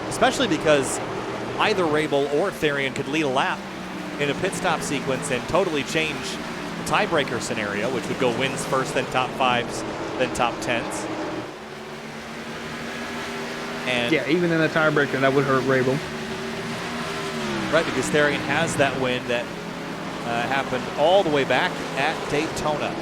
Especially because either Rabel or Therian could lead a lap in a pit stop sequence and totally change the tiebreaker scenario, which would go wins first, then top 5s, then top 10s. And yeah, even in a tiebreaker, that would hurt Rabel. Right, because Therian has that win that happened all the way back at Daytona.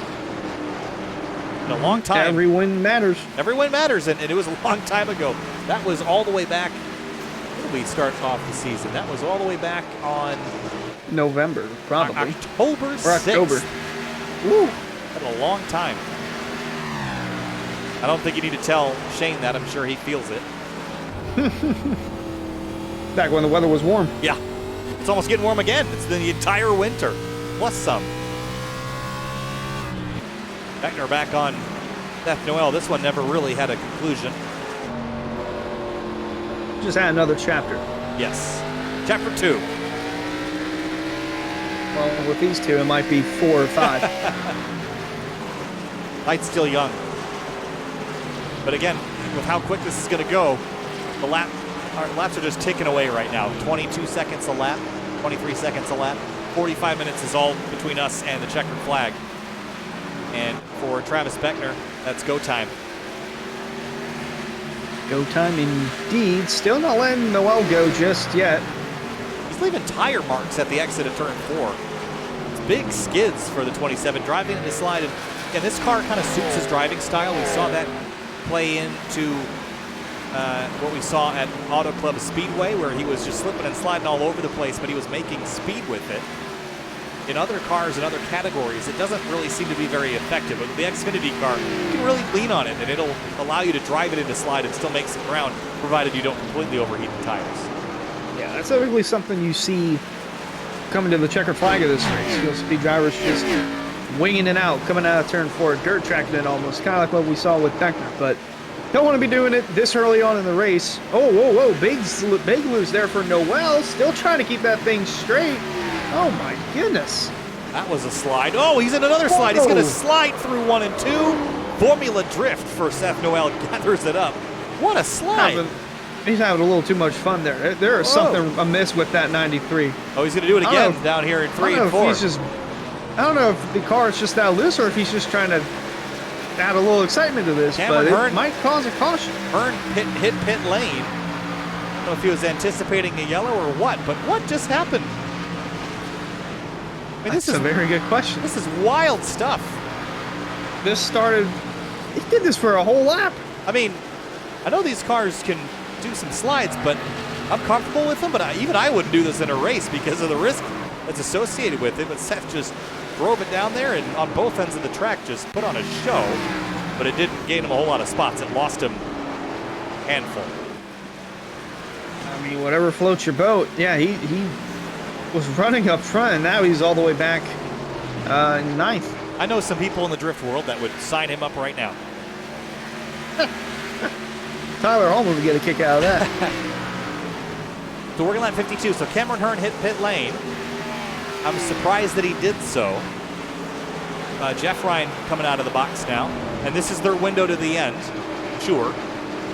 In a long time. Every win matters. Every win matters, and it was a long time ago. That was all the way back. When did we start off the season? That was all the way back on November, probably. October 6th. Or October. Woo. That's a long time. I don't think you need to tell Shane that. I'm sure he feels it. Back when the weather was warm. Yeah. It's almost getting warm again. It's the entire winter, plus some. Beckner back on Seth Noel. This one never really had a conclusion. Just add another chapter. Yes. Chapter 2. Well, with these two, it might be 4 or 5. Night's still young. But again, with how quick this is going to go, our laps are just ticking away right now. 22 seconds a lap, 23 seconds a lap. 45 minutes is all between us and the checkered flag. And for Travis Beckner, that's go time. Go time indeed. Still not letting Noel go just yet. He's leaving tire marks at the exit of turn 4. It's big skids for the 27, driving into slide. And this car kind of suits his driving style. We saw that play into what we saw at Auto Club Speedway, where he was just slipping and sliding all over the place, but he was making speed with it. In other cars and other categories, it doesn't really seem to be very effective. But the Xfinity car, you can really lean on it, and it'll allow you to drive it into slide and still make some ground, provided you don't completely overheat the tires. Yeah, that's typically something you see coming to the checkered flag of this race. You'll see drivers just winging it out, coming out of turn 4, dirt tracking it almost, kind of like what we saw with Beckner, but don't want to be doing it this early on in the race. Oh, whoa, whoa, big lose there for Noel, still trying to keep that thing straight. Oh my goodness. That was a slide. Oh, he's in another slide. He's going to slide through 1 and 2. Formula drift for Seth Noel, gathers it up. What a slide. He's having a little too much fun there. There is something amiss with that 93. Oh, he's going to do it again down here in 3 and 4. I don't know if the car is just that loose or if he's just trying to add a little excitement to this, but it might cause a caution. Hearn hit pit lane. I don't know if he was anticipating a yellow or what, but what just happened? I mean, That's a very good question. This is wild stuff. This started, he did this for a whole lap. I mean, I know these cars can do some slides, but I'm comfortable with them, but even I wouldn't do this in a race because of the risk that's associated with it. But Seth just drove it down there and on both ends of the track just put on a show, but it didn't gain him a whole lot of spots. It lost him a handful. I mean, whatever floats your boat. Yeah, he was running up front, and now he's all the way back in 9th. I know some people in the drift world that would sign him up right now. Tyler Holman would get a kick out of that. So working lap 52. So Cameron Hearn hit pit lane. I'm surprised that he did so. Jeff Ryan coming out of the box now. And this is their window to the end. Sure.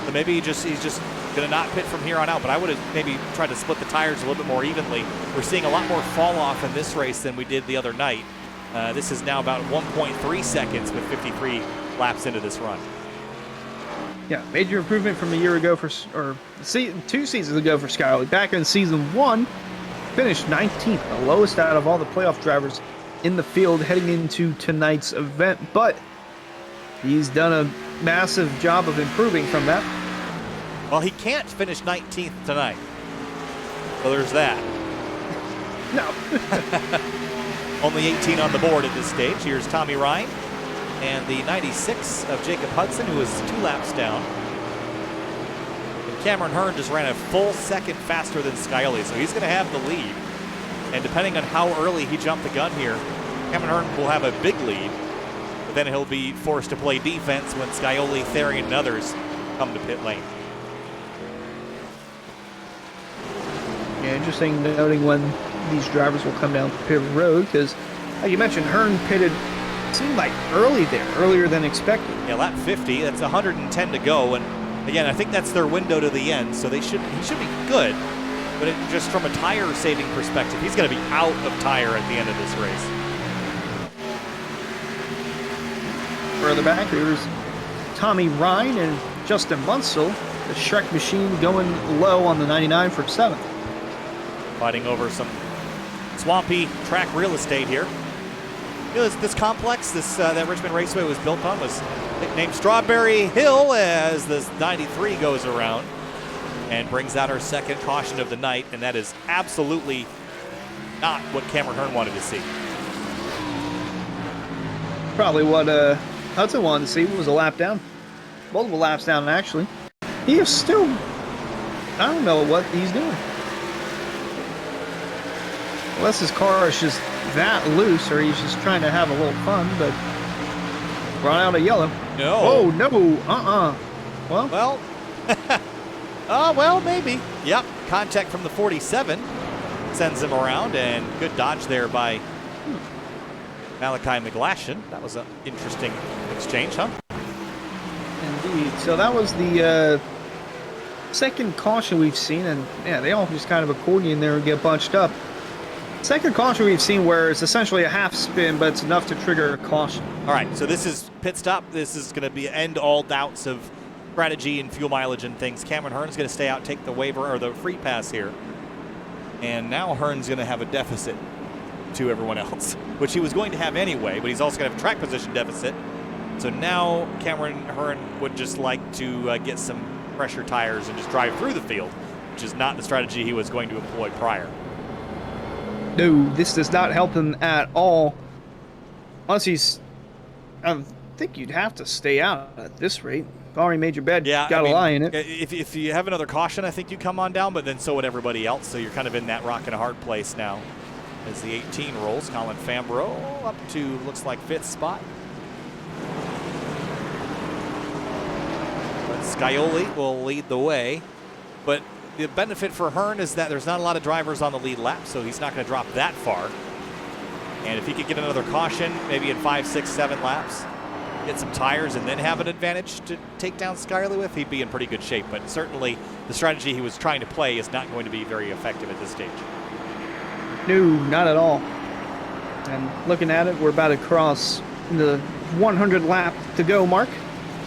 So maybe he's just going to not pit from here on out. But I would have maybe tried to split the tires a little bit more evenly. We're seeing a lot more fall off in this race than we did the other night. This is now about 1.3 seconds with 53 laps into this run. Yeah, major improvement from a year ago or 2 seasons ago for Skyler. Back in season 1, finished 19th, the lowest out of all the playoff drivers in the field heading into tonight's event. But he's done a massive job of improving from that. Well, he can't finish 19th tonight. So there's that. No. Only 18 on the board at this stage. Here's Tommy Ryan and the 96 of Jacob Hudson, who is 2 laps down. And Cameron Hearn just ran a full second faster than Scioli, so he's going to have the lead. And depending on how early he jumped the gun here, Cameron Hearn will have a big lead, but then he'll be forced to play defense when Scioli, Therian, and others come to pit lane. Yeah, interesting noting when these drivers will come down pit road, because like you mentioned, Hearn pitted, seemed like earlier than expected. Yeah, lap 50, that's 110 to go, and again, I think that's their window to the end, so he should be good, but just from a tire saving perspective, he's going to be out of tire at the end of this race. Further back, there's Tommy Ryan and Justin Munsell, the Shrek machine going low on the 99 for 7th. Fighting over some swampy track real estate here. You know, this complex, that Richmond Raceway was built on, was nicknamed Strawberry Hill as the 93 goes around and brings out our second caution of the night, and that is absolutely not what Cameron Hearn wanted to see. Probably what Hudson wanted to see was a lap down. Multiple laps down, actually. He is still, I don't know what he's doing. Unless his car is just that loose, or he's just trying to have a little fun, but run out of yellow. No. Oh, no. Well. Well, maybe. Yep. Contact from the 47 sends him around, and good dodge there by Malachi McGlashan. That was an interesting exchange, huh? Indeed. So that was the second caution we've seen, and yeah, they all just kind of accordion there and get bunched up. Second caution we've seen where it's essentially a half spin, but it's enough to trigger a caution. All right, so this is pit stop. This is going to be end all doubts of strategy and fuel mileage and things. Cameron Hearn's going to stay out, take the waiver or the free pass here. And now Hearn's going to have a deficit to everyone else, which he was going to have anyway, but he's also going to have a track position deficit. So now Cameron Hearn would just like to get some pressure tires and just drive through the field, which is not the strategy he was going to employ prior. No, this does not help him at all. Unless he's, I think you'd have to stay out at this rate. Already made your bed, yeah, got a lie in it. If you have another caution, I think you come on down, but then so would everybody else. So you're kind of in that rock and a hard place now as the 18 rolls. Colin Fambro up to, looks like, 5th spot. But Scioli will lead the way. But the benefit for Hearn is that there's not a lot of drivers on the lead lap, so he's not going to drop that far. And if he could get another caution, maybe in 5, 6, 7 laps, get some tires and then have an advantage to take down Scioli with, he'd be in pretty good shape. But certainly the strategy he was trying to play is not going to be very effective at this stage. No, not at all. And looking at it, we're about to cross the 100 lap to go mark.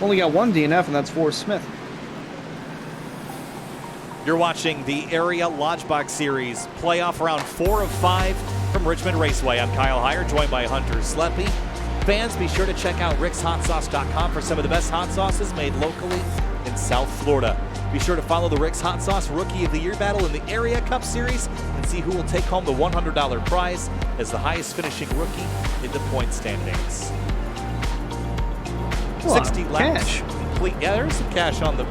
Only got one DNF, and that's Forrest Smith. You're watching the Area Lodgebox Series playoff round 4 of 5 from Richmond Raceway. I'm Kyle Heyer, joined by Hunter Sleppy. Fans, be sure to check out rickshotsauce.com for some of the best hot sauces made locally in South Florida. Be sure to follow the Rick's Hot Sauce Rookie of the Year battle in the Area Cup Series and see who will take home the $100 prize as the highest finishing rookie in the point standings. 60 laps complete. Yeah, there's some cash on the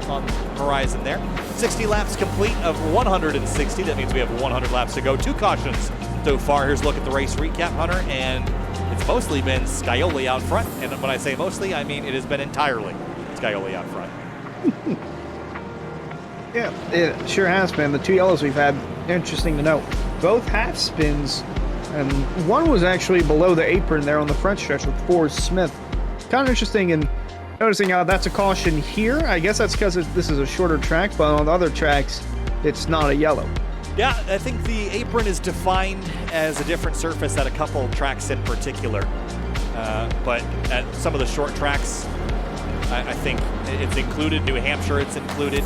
horizon there. 60 laps complete of 160. That means we have 100 laps to go. 2 cautions so far. Here's a look at the race recap, Hunter, and it's mostly been Scioli out front. And when I say mostly, I mean it has been entirely Scioli out front. Yeah, it sure has been. The 2 yellows we've had, interesting to note. Both half spins, and one was actually below the apron there on the front stretch with Forrest Smith. Kind of interesting in noticing how that's a caution here. I guess that's because this is a shorter track, but on the other tracks, it's not a yellow. Yeah, I think the apron is defined as a different surface at a couple tracks in particular. But at some of the short tracks, I think it's included. New Hampshire, it's included.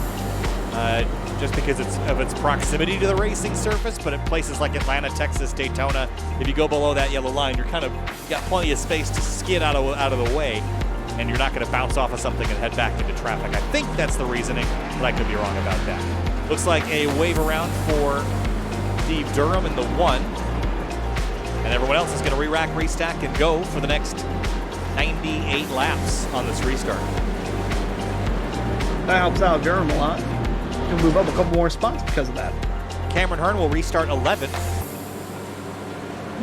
Just because of its proximity to the racing surface, but at places like Atlanta, Texas, Daytona, if you go below that yellow line, you're kind of got plenty of space to skid out of the way, and you're not going to bounce off of something and head back into traffic. I think that's the reasoning, but I could be wrong about that. Looks like a wave around for Steve Durham in the 1, and everyone else is going to re-rack, restack, and go for the next 98 laps on this restart. That helps out Durham a lot. He'll move up a couple more spots because of that. Cameron Hearn will restart 11th.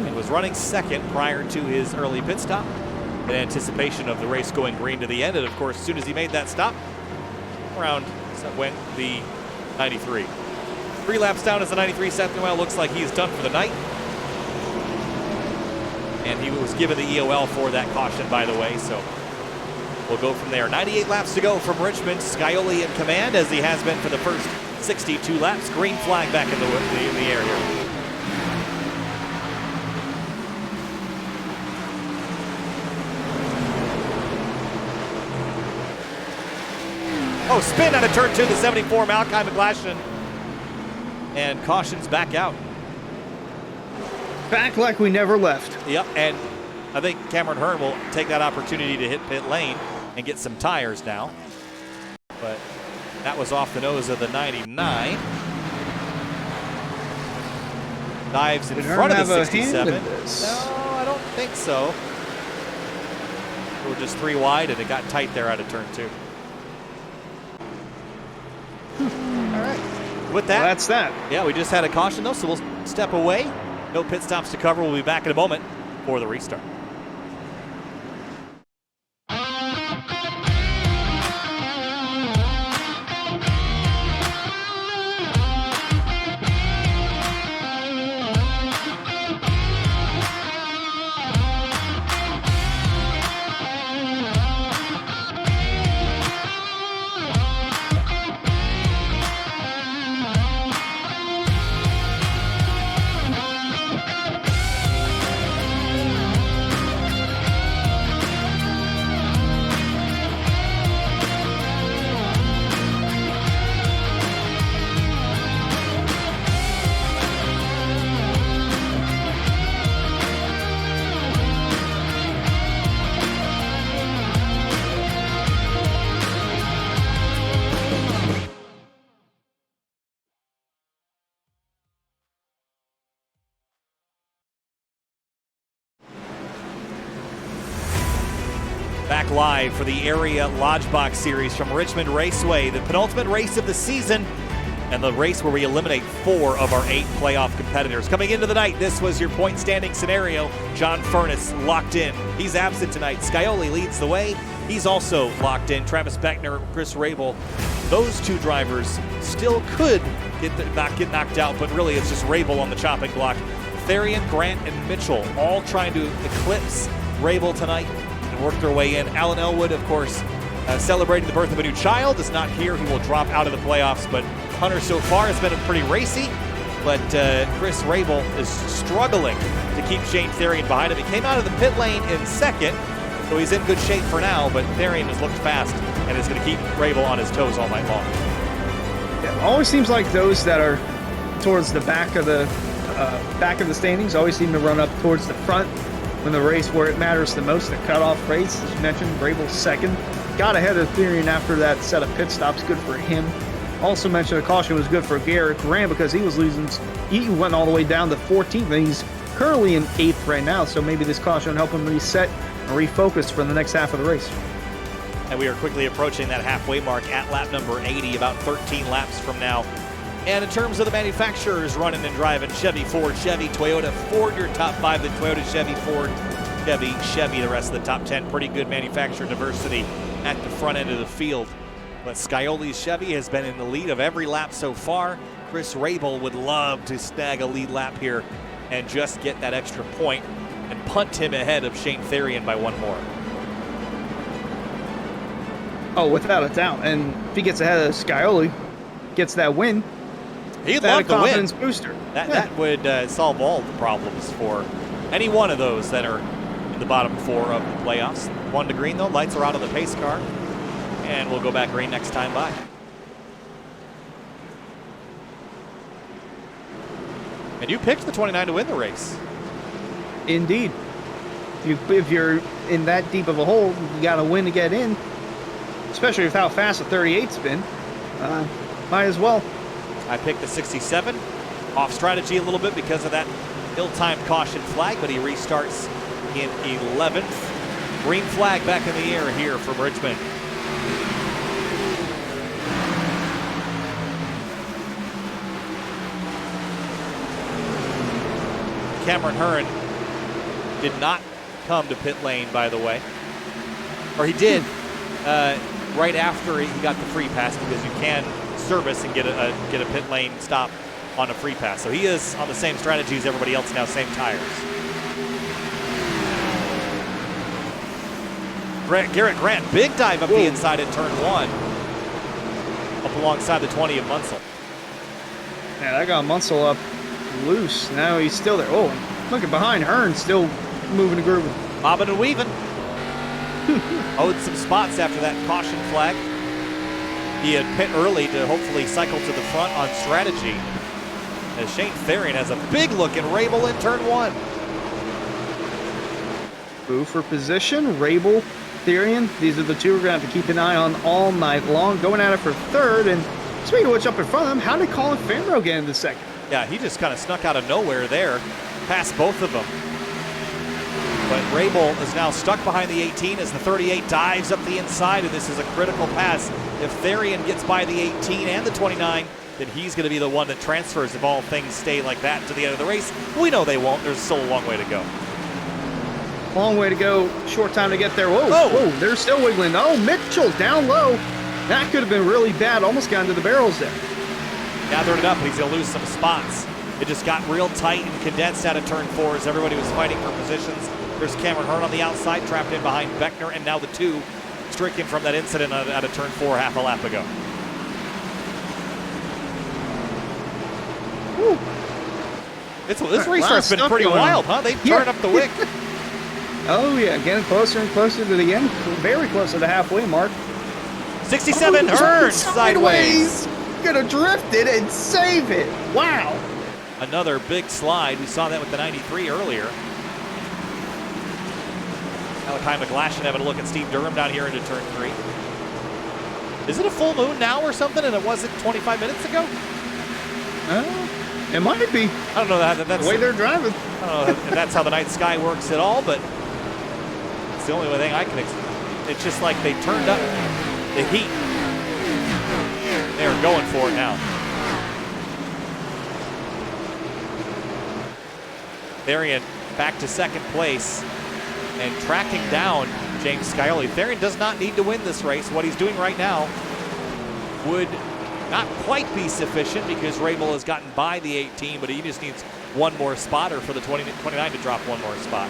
He was running 2nd prior to his early pit stop in anticipation of the race going green to the end. And of course, as soon as he made that stop, around went the 93. 3 laps down as the 93 Seth Noel looks like he's done for the night. And he was given the EOL for that caution, by the way, so we'll go from there. 98 laps to go from Richmond. Scioli in command, as he has been for the first 62 laps. Green flag back in the air here. Oh, spin out of turn 2, the 74, Malachi McGlashan. And cautions back out. Back like we never left. Yep, and I think Cameron Hearn will take that opportunity to hit pit lane and get some tires now. But that was off the nose of the 99. Dives in front of the 67. No, I don't think so. We're just 3 wide, and it got tight there out of turn 2. All right. With that, well, that's that. Yeah, we just had a caution, though, so we'll step away. No pit stops to cover. We'll be back in a moment for the restart. Back live for the area Lodgebox series from Richmond Raceway, the penultimate race of the season and the race where we eliminate 4 of our 8 playoff competitors. Coming into the night, this was your point standing scenario. John Furness locked in. He's absent tonight. Scioli leads the way. He's also locked in. Travis Beckner, Chris Rabel. Those 2 drivers still could not get knocked out, but really it's just Rabel on the chopping block. Therian, Grant, and Mitchell all trying to eclipse Rabel tonight and work their way in. Alan Elwood, of course, celebrating the birth of a new child, is not here. He will drop out of the playoffs, but Hunter so far has been pretty racy, but Chris Rabel is struggling to keep Shane Therian behind him. He came out of the pit lane in second, so he's in good shape for now, but Therian has looked fast and is going to keep Rabel on his toes all night long. Yeah, it always seems like those that are towards the back of the standings always seem to run up towards the front when the race where it matters the most, the cutoff race. As you mentioned, Rabel's second. Got ahead of Therian after that set of pit stops. Good for him. Also mentioned a caution was good for Garrett Graham because he was losing. He went all the way down to 14th, and he's currently in 8th right now. So maybe this caution will help him reset and refocus for the next half of the race. And we are quickly approaching that halfway mark at lap number 80, about 13 laps from now. And in terms of the manufacturers running and driving, Chevy, Ford, Chevy, Toyota, Ford, your top 5, then Toyota, Chevy, Ford, Chevy, the rest of the top 10. Pretty good manufacturer diversity at the front end of the field. But Scioli's Chevy has been in the lead of every lap so far. Chris Rabel would love to snag a lead lap here and just get that extra point and punt him ahead of Shane Therian by 1 more. Oh, without a doubt. And if he gets ahead of Scioli, gets that win, he'd love to win. Confidence booster. That would solve all the problems for any one of those that are in the bottom 4 of the playoffs. 1 to green, though. Lights are out of the pace car. And we'll go back green next time by. And you picked the 29 to win the race. Indeed. If you're in that deep of a hole, you got to win to get in. Especially with how fast the 38's been. Might as well. I picked the 67. Off strategy a little bit because of that ill-timed caution flag, but he restarts in 11th. Green flag back in the air here from Richmond. Cameron Hearn did not come to pit lane, by the way. Or he did right after he got the free pass, because you can service and get a pit lane stop on a free pass. So he is on the same strategy as everybody else now, same tires. Garrett Grant, big dive up the inside at turn 1. Up alongside the 20 of Munsell. Yeah, that got Munsell up loose. Now he's still there. Oh, looking behind, Hearn still moving the groove. Bobbing and weaving. Owed some spots after that caution flag. He had pit early to hopefully cycle to the front on strategy. as Shane Therian has a big look at Rabel in turn 1. Boo for position. Rabel, Therian. These are the two we're going to have to keep an eye on all night long. Going at it for third. And speaking of which, up in front of them, how did Colin Fambro get into second? Yeah, he just kind of snuck out of nowhere there, past both of them. But Rabel is now stuck behind the 18 as the 38 dives up the inside, and this is a critical pass. If Therian gets by the 18 and the 29, then he's going to be the one that transfers if all things stay like that to the end of the race. We know they won't. There's still a long way to go. Long way to go. Short time to get there. Whoa, whoa, they're still wiggling. Oh, Mitchell down low. That could have been really bad. Almost got into the barrels there. Gathered it up, but he's going to lose some spots. It just got real tight and condensed out of turn 4 as everybody was fighting for positions. There's Cameron Hearn on the outside, trapped in behind Beckner, and now the 2 stricken from that incident out of turn 4 half a lap ago. Woo. This restart's been pretty wild, huh? They turned up the wick. Oh, yeah, getting closer and closer to the end. Very close to the halfway mark. 67, Hearn sideways. Gonna drift it and save it. Wow. Another big slide. We saw that with the 93 earlier. Malachi McGlashan having a look at Steve Durham down here into turn 3. Is it a full moon now or something, and it wasn't 25 minutes ago? It might be. I don't know that's the way they're driving. I don't know if that's how the night sky works at all, but it's the only thing I can explain. It's just like they turned up the heat. They're going for it now. Therian back to second place and tracking down James Scioli. Therian does not need to win this race. What he's doing right now would not quite be sufficient because Rabel has gotten by the 18, but he just needs one more spotter for the 29 to drop one more spot.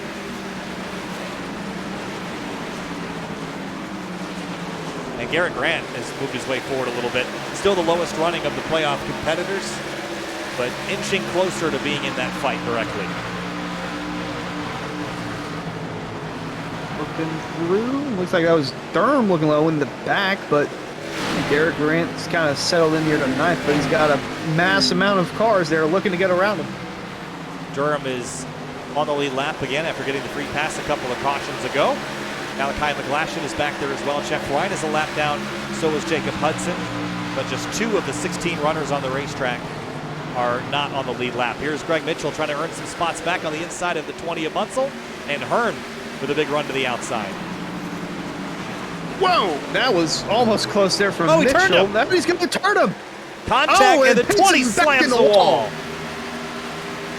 And Garrett Grant has moved his way forward a little bit. Still the lowest running of the playoff competitors, but inching closer to being in that fight directly. Working through. Looks like that was Durham looking low in the back, but Garrett Grant's kind of settled in here to ninth, but he's got a mass amount of cars there looking to get around him. Durham is on the lead lap again after getting the free pass a couple of cautions ago. Malachi McGlashan is back there as well. Jeff Ryan is a lap down, so is Jacob Hudson. But just 2 of the 16 runners on the racetrack are not on the lead lap. Here's Greg Mitchell trying to earn some spots back on the inside of the 20 of Munsell, and Hearn with a big run to the outside. Whoa, that was almost close there from Mitchell. He turned him. That he's going to turn him. Contact, and the 20 slams the wall.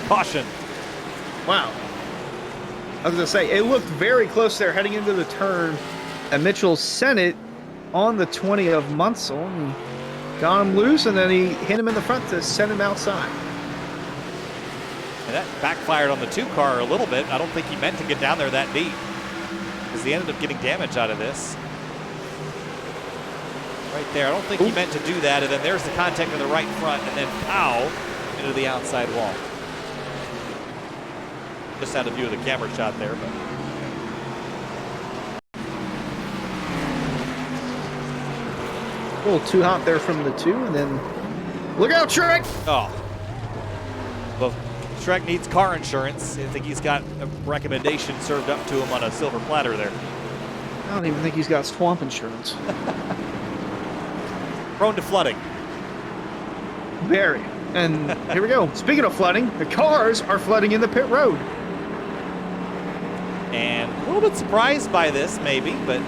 Caution. Wow. I was going to say, it looked very close there heading into the turn, and Mitchell sent it on the 20 of Munsell and got him loose, and then he hit him in the front to send him outside. And that backfired on the 2 car a little bit. I don't think he meant to get down there that deep because he ended up getting damage out of this. Right there. I don't think he meant to do that, and then there's the contact in the right front, and then pow into the outside wall. Just had a view of the camera shot there, but a little too hot there from the 2, and then look out, Shrek! Oh. Well, Shrek needs car insurance. I think he's got a recommendation served up to him on a silver platter there. I don't even think he's got swamp insurance. Prone to flooding. Very. And here we go. Speaking of flooding, the cars are flooding in the pit road. And a little bit surprised by this, maybe, but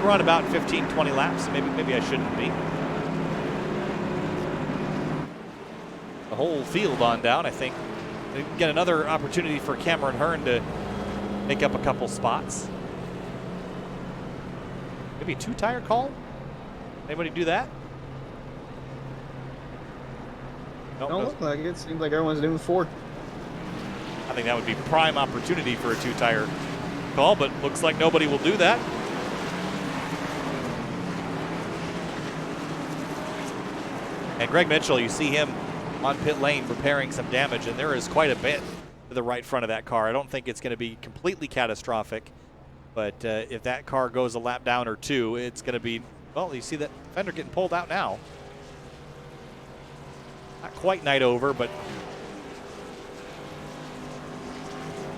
we're on about 15, 20 laps. Maybe I shouldn't be. The whole field on down, I think. We get another opportunity for Cameron Hearn to make up a couple spots. Maybe a 2-tire call? Anybody do that? Nope, Don't look like it. Seems like everyone's doing 4. I think that would be prime opportunity for a 2-tire call, but looks like nobody will do that. And Greg Mitchell, you see him on pit lane repairing some damage, and there is quite a bit to the right front of that car. I don't think it's going to be completely catastrophic, but if that car goes a lap down or 2, it's going to be, well, you see that fender getting pulled out now. Not quite night over, but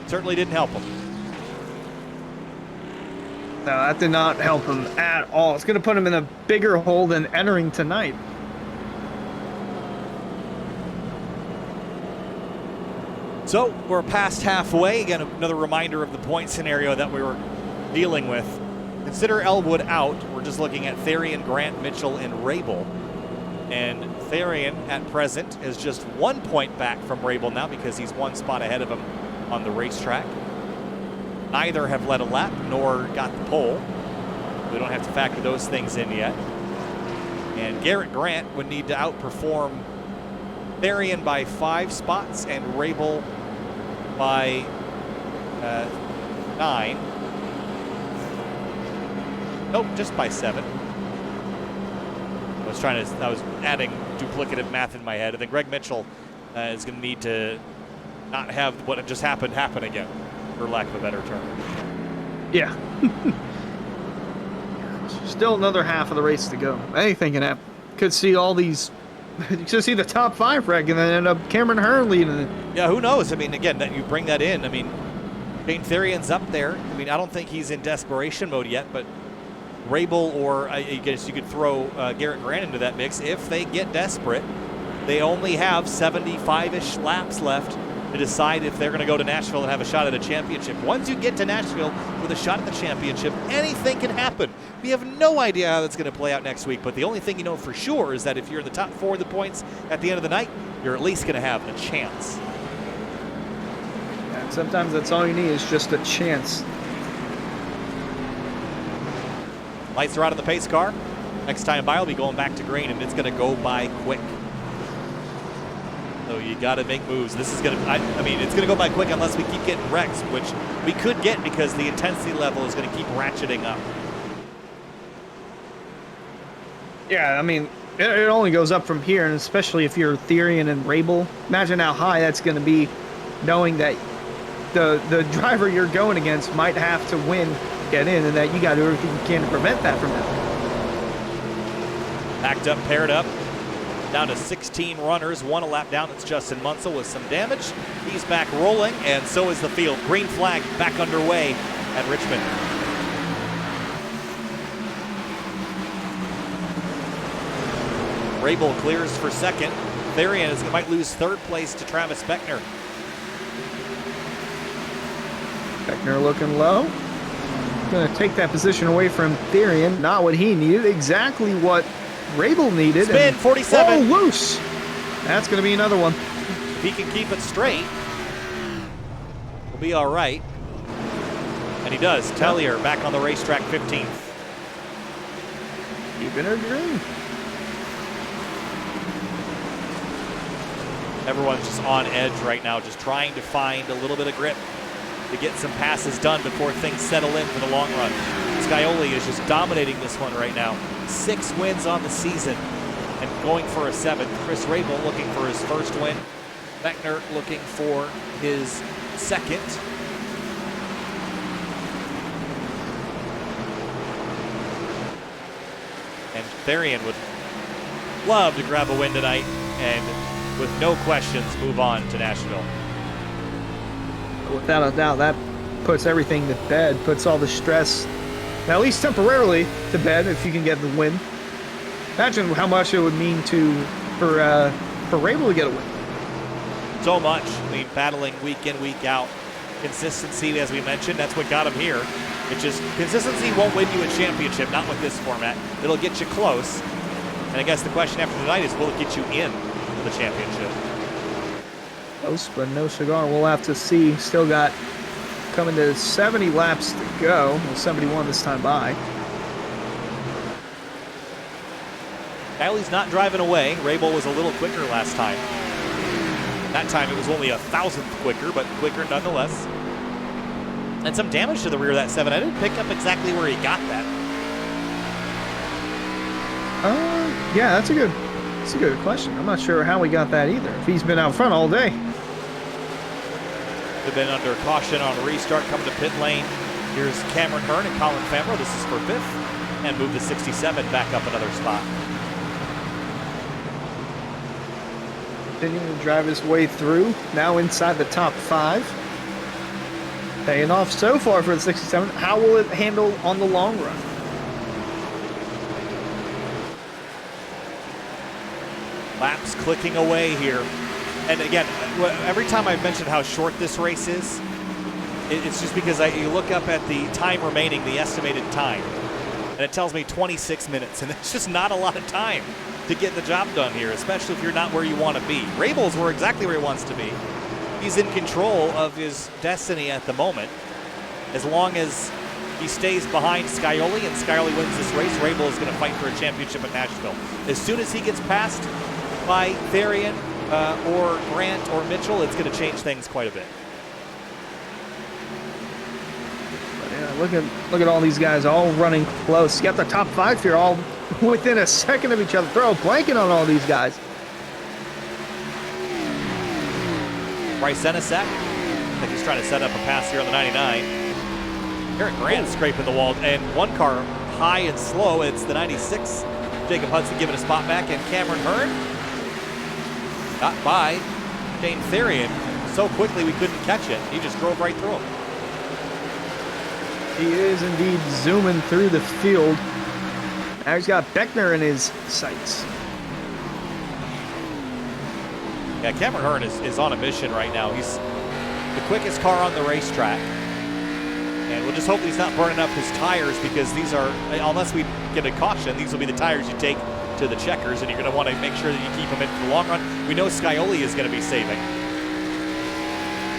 certainly didn't help him. No, that did not help him at all. It's going to put him in a bigger hole than entering tonight. So we're past halfway. Again, another reminder of the point scenario that we were dealing with. Consider Elwood out. We're just looking at Therian, Grant, Mitchell, and Rabel. And Therian at present is just 1 point back from Rabel now because he's 1 spot ahead of him on the racetrack. Neither have led a lap nor got the pole. We don't have to factor those things in yet. And Garrett Grant would need to outperform Therian by 5 spots and Rabel by 9. Nope, just by 7. I was adding duplicative math in my head. I think Greg Mitchell is going to need to not have what had just happened happen again, for lack of a better term. Yeah. Still another half of the race to go. Anything can happen. Could see all these. You could see the top 5 wreck and then end up Cameron Hearn leading it. Yeah, who knows? I mean, again, that you bring that in. I mean, Shane Therian's up there. I mean, I don't think he's in desperation mode yet, but Rabel or I guess you could throw Garrett Grant into that mix if they get desperate. They only have 75-ish laps left to decide if they're going to go to Nashville and have a shot at a championship. Once you get to Nashville with a shot at the championship, anything can happen. We have no idea how that's going to play out next week, but the only thing you know for sure is that if you're in the top 4 of the points at the end of the night, you're at least going to have a chance. And sometimes that's all you need is just a chance. Lights are out of the pace car. Next time by, will be going back to green, and it's going to go by quick. So you got to make moves. This is going to, I mean, it's going to go by quick unless we keep getting wrecks, which we could get because the intensity level is going to keep ratcheting up. Yeah, I mean, it only goes up from here, and especially if you're Therian and Rabel. Imagine how high that's going to be, knowing that the driver you're going against might have to win, get in, and that you got to do everything you can to prevent that from happening. Backed up, paired up. Down to 16 runners, 1 a lap down. It's Justin Munsell with some damage. He's back rolling, and so is the field. Green flag back underway at Richmond. Rabel clears for second. Therian might lose 3rd place to Travis Beckner. Beckner looking low. Going to take that position away from Therian. Not what he needed, exactly what Rabel needed. Spin, 47. Oh, loose. That's going to be another one. If he can keep it straight, we'll be all right. And he does. Tellier back on the racetrack, 15th. Keeping her green. Everyone's just on edge right now, just trying to find a little bit of grip to get some passes done before things settle in for the long run. Scioli is just dominating this one right now. 6 wins on the season and going for a 7th. Chris Rabel looking for his 1st win. Beckner looking for his 2nd. And Therian would love to grab a win tonight and with no questions move on to Nashville. Without a doubt, that puts everything to bed, puts all the stress, at least temporarily, to bed if you can get the win. Imagine how much it would mean for Rabel to get a win. So much. I mean, battling week in, week out. Consistency, as we mentioned, that's what got him here. It's just consistency won't win you a championship, not with this format. It'll get you close. And I guess the question after tonight is, will it get you in the championship? Close, but no cigar. We'll have to see. Still got coming to 70 laps to go. Well, 71 this time by. Kylie's not driving away. Rabel was a little quicker last time. That time it was only 1,000th quicker, but quicker nonetheless. And some damage to the rear of that 7. I didn't pick up exactly where he got that. Yeah, that's a good question. I'm not sure how we got that either. If he's been out front all day. They've been under caution on restart coming to pit lane. Here's Cameron Hearn and Colin Famro. This is for 5th. And move the 67 back up another spot. continuing to drive his way through, now inside the top 5. Paying off so far for the 67. How will it handle on the long run? Laps clicking away here. And again, every time I've mentioned how short this race is, it's just because you look up at the time remaining, the estimated time, and it tells me 26 minutes, and it's just not a lot of time to get the job done here, especially if you're not where you want to be. Rabel's where exactly where he wants to be. He's in control of his destiny at the moment. As long as he stays behind Scioli and Scioli wins this race, Rabel is going to fight for a championship at Nashville. As soon as he gets passed by Therian or Grant or Mitchell, it's going to change things quite a bit. Yeah, look at all these guys all running close. You got the top 5 here all within a second of each other. Throw a blanket on all these guys. Bryce Enisek, I think he's trying to set up a pass here on the 99. Garrett Grant scraping the wall, and one car high and slow. It's the 96. Jacob Hudson giving a spot back, and Cameron Hearn got by Shane Therian so quickly we couldn't catch it. He just drove right through him. He is indeed zooming through the field. Now he's got Beckner in his sights. Yeah, Cameron Hearn is on a mission right now. He's the quickest car on the racetrack. And we'll just hope he's not burning up his tires, because these are, unless we get a caution, these will be the tires you take to the checkers, and you're going to want to make sure that you keep them in for the long run. We know Scioli is going to be saving.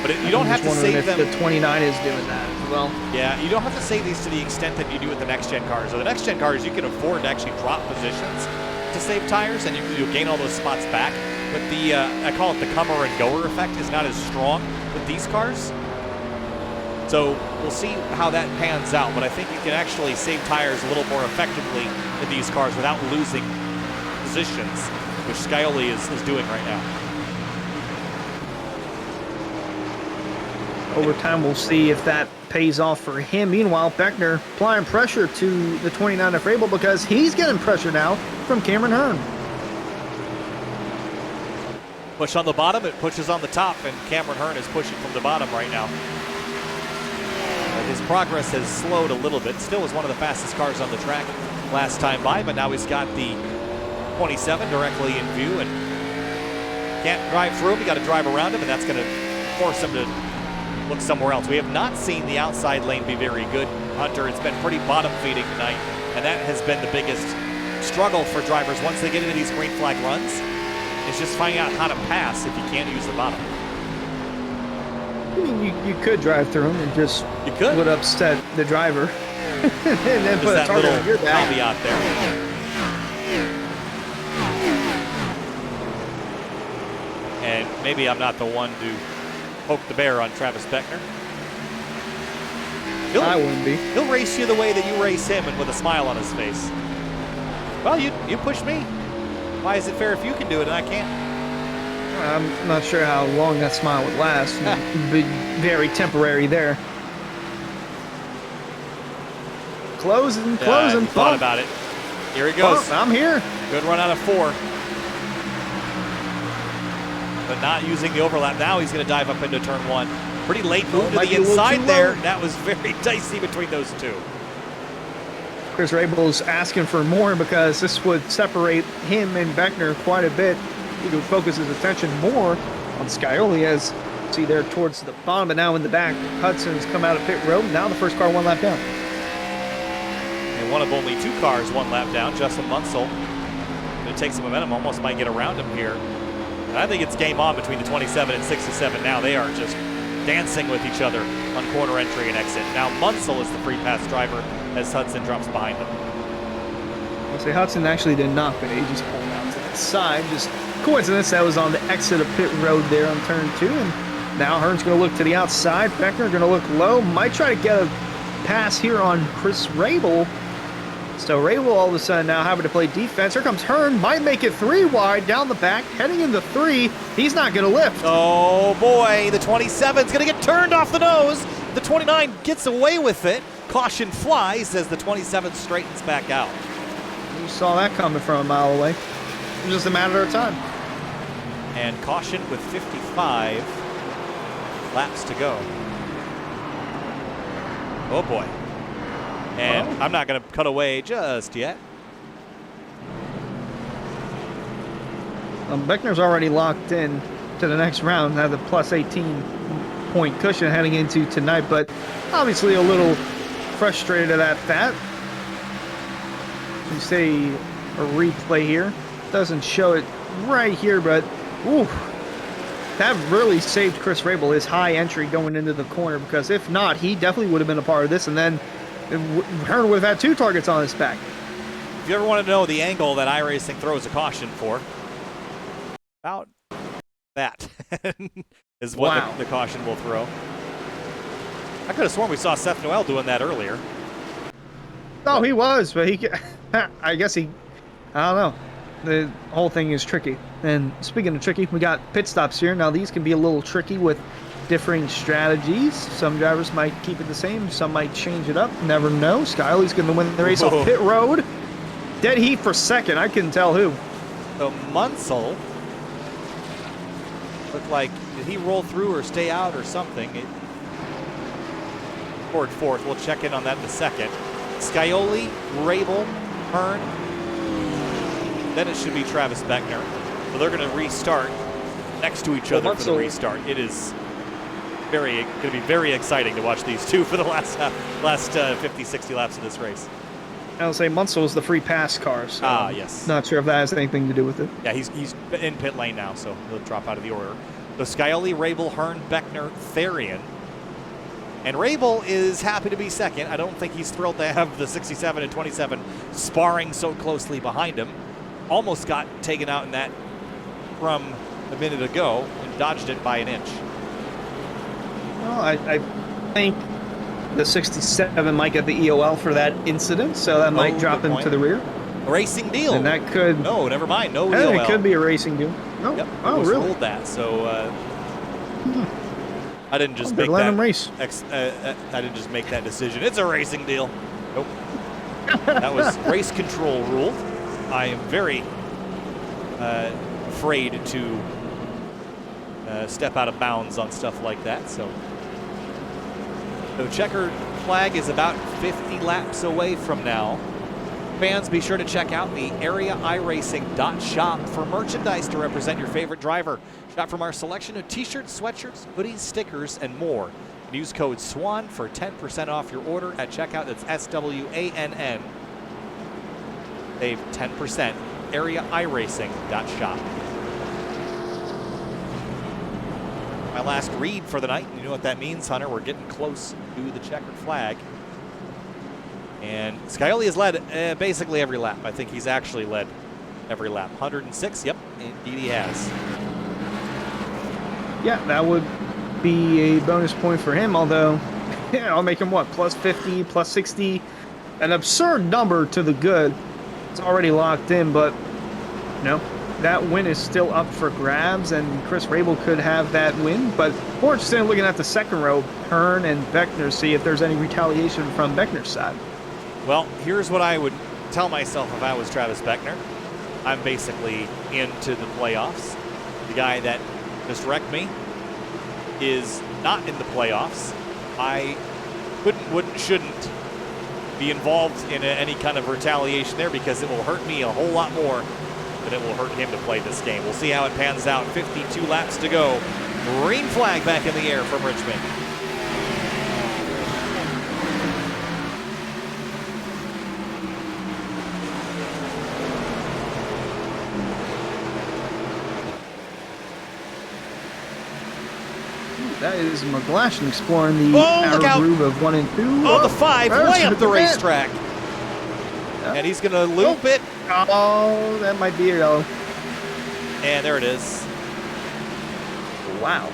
But you don't have to save them. The 29 is doing that as well. Yeah, you don't have to save these to the extent that you do with the next-gen cars. So the next-gen cars, you can afford to actually drop positions to save tires, and you'll gain all those spots back. But the, I call it the comer and goer effect, is not as strong with these cars. So we'll see how that pans out, but I think you can actually save tires a little more effectively in these cars without losing positions, which Scioli is doing right now. Over time, we'll see if that pays off for him. Meanwhile, Beckner applying pressure to the 29 of Rabel, because he's getting pressure now from Cameron Hearn. Push on the bottom, it pushes on the top, and Cameron Hearn is pushing from the bottom right now. His progress has slowed a little bit. Still was one of the fastest cars on the track last time by, but now he's got the 27 directly in view and can't drive through him. You got to drive around him, and that's going to force him to look somewhere else. We have not seen the outside lane be very good, Hunter. It's been pretty bottom feeding tonight, and that has been the biggest struggle for drivers once they get into these green flag runs. It's just finding out how to pass if you can't use the bottom. I mean, you could drive through them and just would upset the driver and then put a target on your back. Caveat there. And maybe I'm not the one to poke the bear on Travis Beckner. I wouldn't be. He'll race you the way that you race him, and with a smile on his face. Well, you push me. Why is it fair if you can do it and I can't? I'm not sure how long that smile would last. It'd be very temporary there. Closing. Thought about it. Here he goes. I'm here. Good run out of 4. But not using the overlap. Now he's going to dive up into turn 1. Pretty late move to the inside there. That was very dicey between those two. Chris Rabel's asking for more, because this would separate him and Beckner quite a bit. He could focus his attention more on Scioli, as see there towards the bottom, but now in the back, Hudson's come out of pit road. Now the first car 1 lap down. And one of only 2 cars 1 lap down. Justin Munsell going to take some momentum, almost might get around him here. And I think it's game on between the 27 and 67 now. They are just dancing with each other on corner entry and exit. Now Munsell is the free pass driver as Hudson drops behind him. I'll say Hudson actually did not, but he just pulled out to the side. Just coincidence that was on the exit of pit road there on turn 2. And now Hearn's going to look to the outside. Beckner going to look low. Might try to get a pass here on Chris Rabel. So Rabel all of a sudden now having to play defense. Here comes Hearn. Might make it 3 wide down the back. Heading into 3. He's not going to lift. Oh boy, the 27's going to get turned off the nose. The 29 gets away with it. Caution flies as the 27 straightens back out. You saw that coming from a mile away. It was just a matter of time. And caution with 55 laps to go. Oh boy. And I'm not going to cut away just yet. Beckner's already locked in to the next round, have the plus 18-point cushion heading into tonight, but obviously a little frustrated at that. You say a replay here. Doesn't show it right here, but ooh, that really saved Chris Rabel his high entry going into the corner, because if not, he definitely would have been a part of this, and then Hearn would have had 2 targets on his back. If you ever want to know the angle that iRacing throws a caution for, about that is what the caution will throw. I could have sworn we saw Seth Noel doing that earlier. Oh, he was, but I guess I don't know. The whole thing is tricky. And speaking of tricky, we got pit stops here. Now, these can be a little tricky with differing strategies. Some drivers might keep it the same. Some might change it up. Never know. Skyley's going to win the race off pit road. Dead heat for second. I couldn't tell who. So Munsell looked like, did he roll through or stay out or something? It scored fourth. We'll check in on that in a second. Scioli, Rabel, Hearn. Then it should be Travis Beckner. So they're going to restart next to each other for the restart. It is going to be very exciting to watch these two for the last 50, 60 laps of this race. I'll say Munsell is the free pass car. So yes. Not sure if that has anything to do with it. Yeah, he's in pit lane now, so he'll drop out of the order. So Scioli, Rabel, Hearn, Beckner, Therian. And Rabel is happy to be second. I don't think he's thrilled to have the 67 and 27 sparring so closely behind him. Almost got taken out in that from a minute ago and dodged it by an inch. Well, I think the 67 might get the EOL for that incident, so that might drop him to the rear. A racing deal. And that could... No, never mind. No EOL. It could be a racing deal. No. Yep, oh, really? Ruled that, so... I didn't just make let that. him race. I didn't just make that decision. It's a racing deal. Nope. That was race control ruled. I am very afraid to step out of bounds on stuff like that. So checkered flag is about 50 laps away from now. Fans, be sure to check out the areiaracing.shop for merchandise to represent your favorite driver. Shop from our selection of t-shirts, sweatshirts, hoodies, stickers, and more. Use code SWAN for 10% off your order at checkout. That's SWANN. Save 10%. areiaracing.shop. My last read for the night. You know what that means, Hunter? We're getting close to the checkered flag. And Scioli has led basically every lap. I think he's actually led every lap. 106, yep, indeed he has. Yeah, that would be a bonus point for him, although, yeah, I'll make him what, plus 50, plus 60, an absurd number to the good. It's already locked in, but, no, that win is still up for grabs, and Chris Rabel could have that win, but we're interested in looking at the second row, Hearn and Beckner, see if there's any retaliation from Beckner's side. Well, here's what I would tell myself if I was Travis Beckner. I'm basically into the playoffs. The guy that just wrecked me is not in the playoffs. I shouldn't be involved in any kind of retaliation there, because it will hurt me a whole lot more than it will hurt him to play this game. We'll see how it pans out. 52 laps to go. Green flag back in the air from Richmond. That is McGlashan exploring the outer groove of 1 and 2. Oh, the 5 way up the racetrack. And he's going to loop it. Oh, that might be a yellow. And there it is. Wow.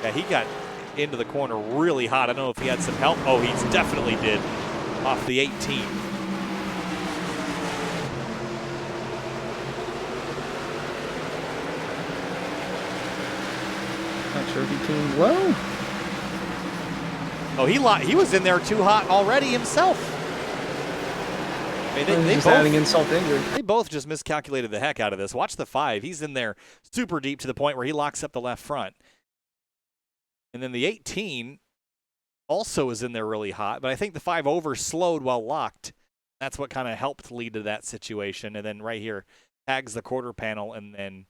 Yeah, he got into the corner really hot. I don't know if he had some help. Oh, he definitely did off the 18. Not sure if he came low. Oh, he was in there too hot already himself. I mean, they just adding insult to injury. They both just miscalculated the heck out of this. Watch the 5. He's in there super deep to the point where he locks up the left front. And then the 18 also is in there really hot, but I think the 5 over slowed while locked. That's what kind of helped lead to that situation. And then right here, tags the quarter panel and then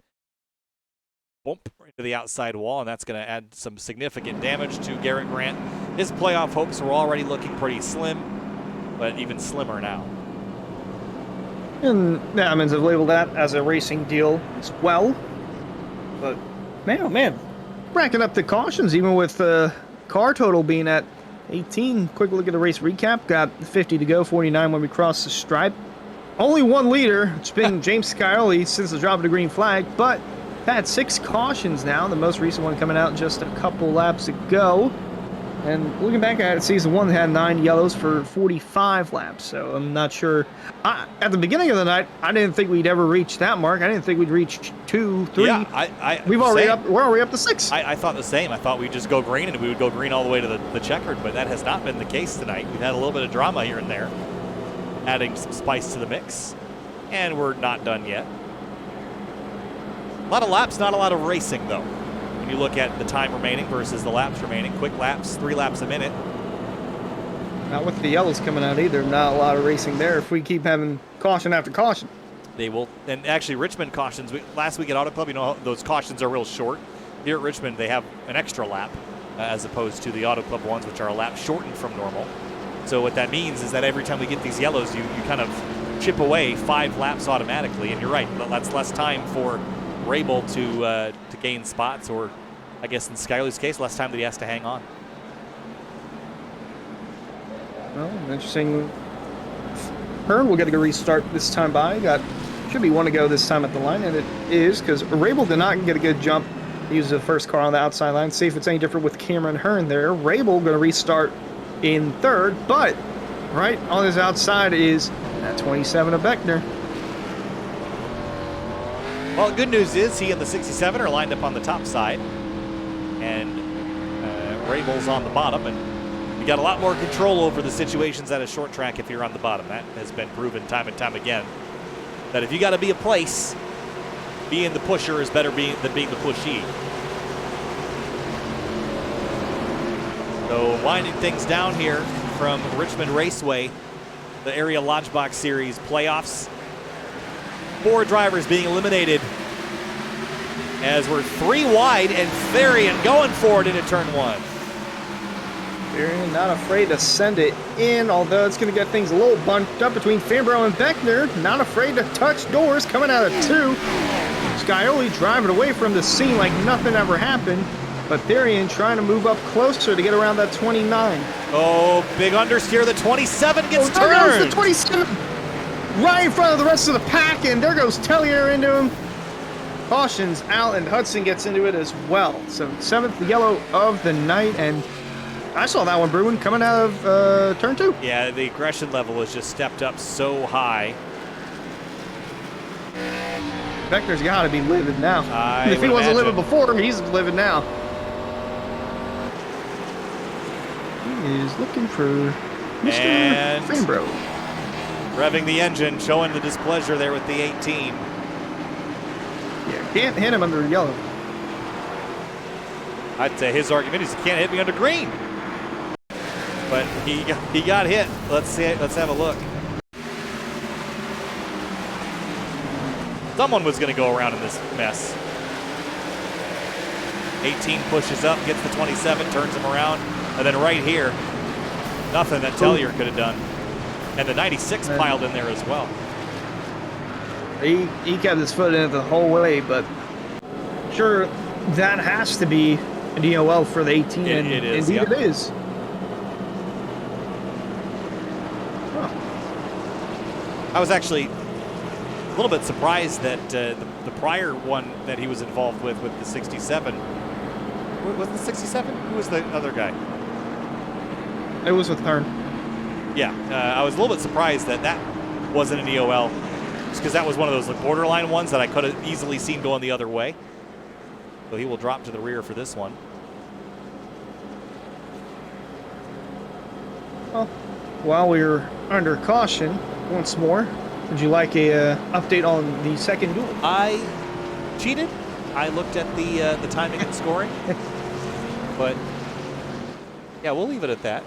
bump into the outside wall, and that's going to add some significant damage to Garrett Grant. His playoff hopes were already looking pretty slim, but even slimmer now. And the admins have labeled that as a racing deal as well. But man, oh man, racking up the cautions, even with the car total being at 18. Quick look at the race recap. Got 50 to go, 49 when we cross the stripe. Only one leader. It's been James Scioli since the drop of the green flag, but had 6 cautions now. The most recent one coming out just a couple laps ago. And looking back at it, season 1 had 9 yellows for 45 laps. So I'm not sure. At the beginning of the night, I didn't think we'd ever reach that mark. I didn't think we'd reach 2, 3. Yeah, we're already up to 6. I thought the same. I thought we'd just go green and we would go green all the way to the checkered, but that has not been the case tonight. We've had a little bit of drama here and there, adding some spice to the mix, and we're not done yet. A lot of laps, not a lot of racing though. When you look at the time remaining versus the laps remaining, quick laps, 3 laps a minute. Not with the yellows coming out either. Not a lot of racing there if we keep having caution after caution. They will, and actually Richmond cautions, last week at Auto Club, you know, those cautions are real short. Here at Richmond, they have an extra lap as opposed to the Auto Club ones, which are a lap shortened from normal. So what that means is that every time we get these yellows, you kind of chip away 5 laps automatically, and you're right, that's less time for Rabel to gain spots, or I guess in Scioli's case, less time that he has to hang on. Well, interesting. Hearn will get a restart this time by. Should be 1 to go this time at the line, and it is, because Rabel did not get a good jump. He used the first car on the outside line. See if it's any different with Cameron Hearn there. Rabel going to restart in 3rd, but right on his outside is that 27 of Beckner. Well, the good news is he and the 67 are lined up on the top side, and Rabel's on the bottom, and you got a lot more control over the situations at a short track if you're on the bottom. That has been proven time and time again, that if you got to be a place, being the pusher is better than being the pushee. So winding things down here from Richmond Raceway, the Area Lodgebox Series playoffs. 4 drivers being eliminated as we're 3 wide, and Therian going forward into turn 1. Therian not afraid to send it in, although it's going to get things a little bunched up between Fambro and Beckner. Not afraid to touch doors coming out of 2. Scioli driving away from the scene like nothing ever happened, but Therian trying to move up closer to get around that 29. Oh, big understeer. The 27 gets turned. There goes the 27. Right in front of the rest of the pack, and there goes Tellier into him. Caution's out, and Hudson gets into it as well. So 7th yellow of the night, and I saw that one, Bruin, coming out of turn 2. Yeah, the aggression level has just stepped up so high. Beckner's got to be livid now. If he wasn't livid before, he's livid now. He is looking for Mr. Fambro. Revving the engine, showing the displeasure there with the 18. Yeah, can't hit him under yellow. I'd say his argument is he can't hit me under green. But he got hit. Let's see it. Let's have a look. Someone was going to go around in this mess. 18 pushes up, gets the 27, turns him around, and then right here, nothing that Tellier could have done. And the 96 piled in there as well. He kept his foot in it the whole way, but sure, that has to be a DOL for the 18. It is. Indeed, it is. Huh. I was actually a little bit surprised that the prior one that he was involved with the 67. Was the 67? Who was the other guy? It was with Hearn. Yeah, I was a little bit surprised that wasn't an EOL, just because that was one of those borderline ones that I could have easily seen going the other way. So he will drop to the rear for this one. Well, while we were under caution, once more. Would you like a update on the second duel? I cheated. I looked at the timing and scoring, but yeah, we'll leave it at that.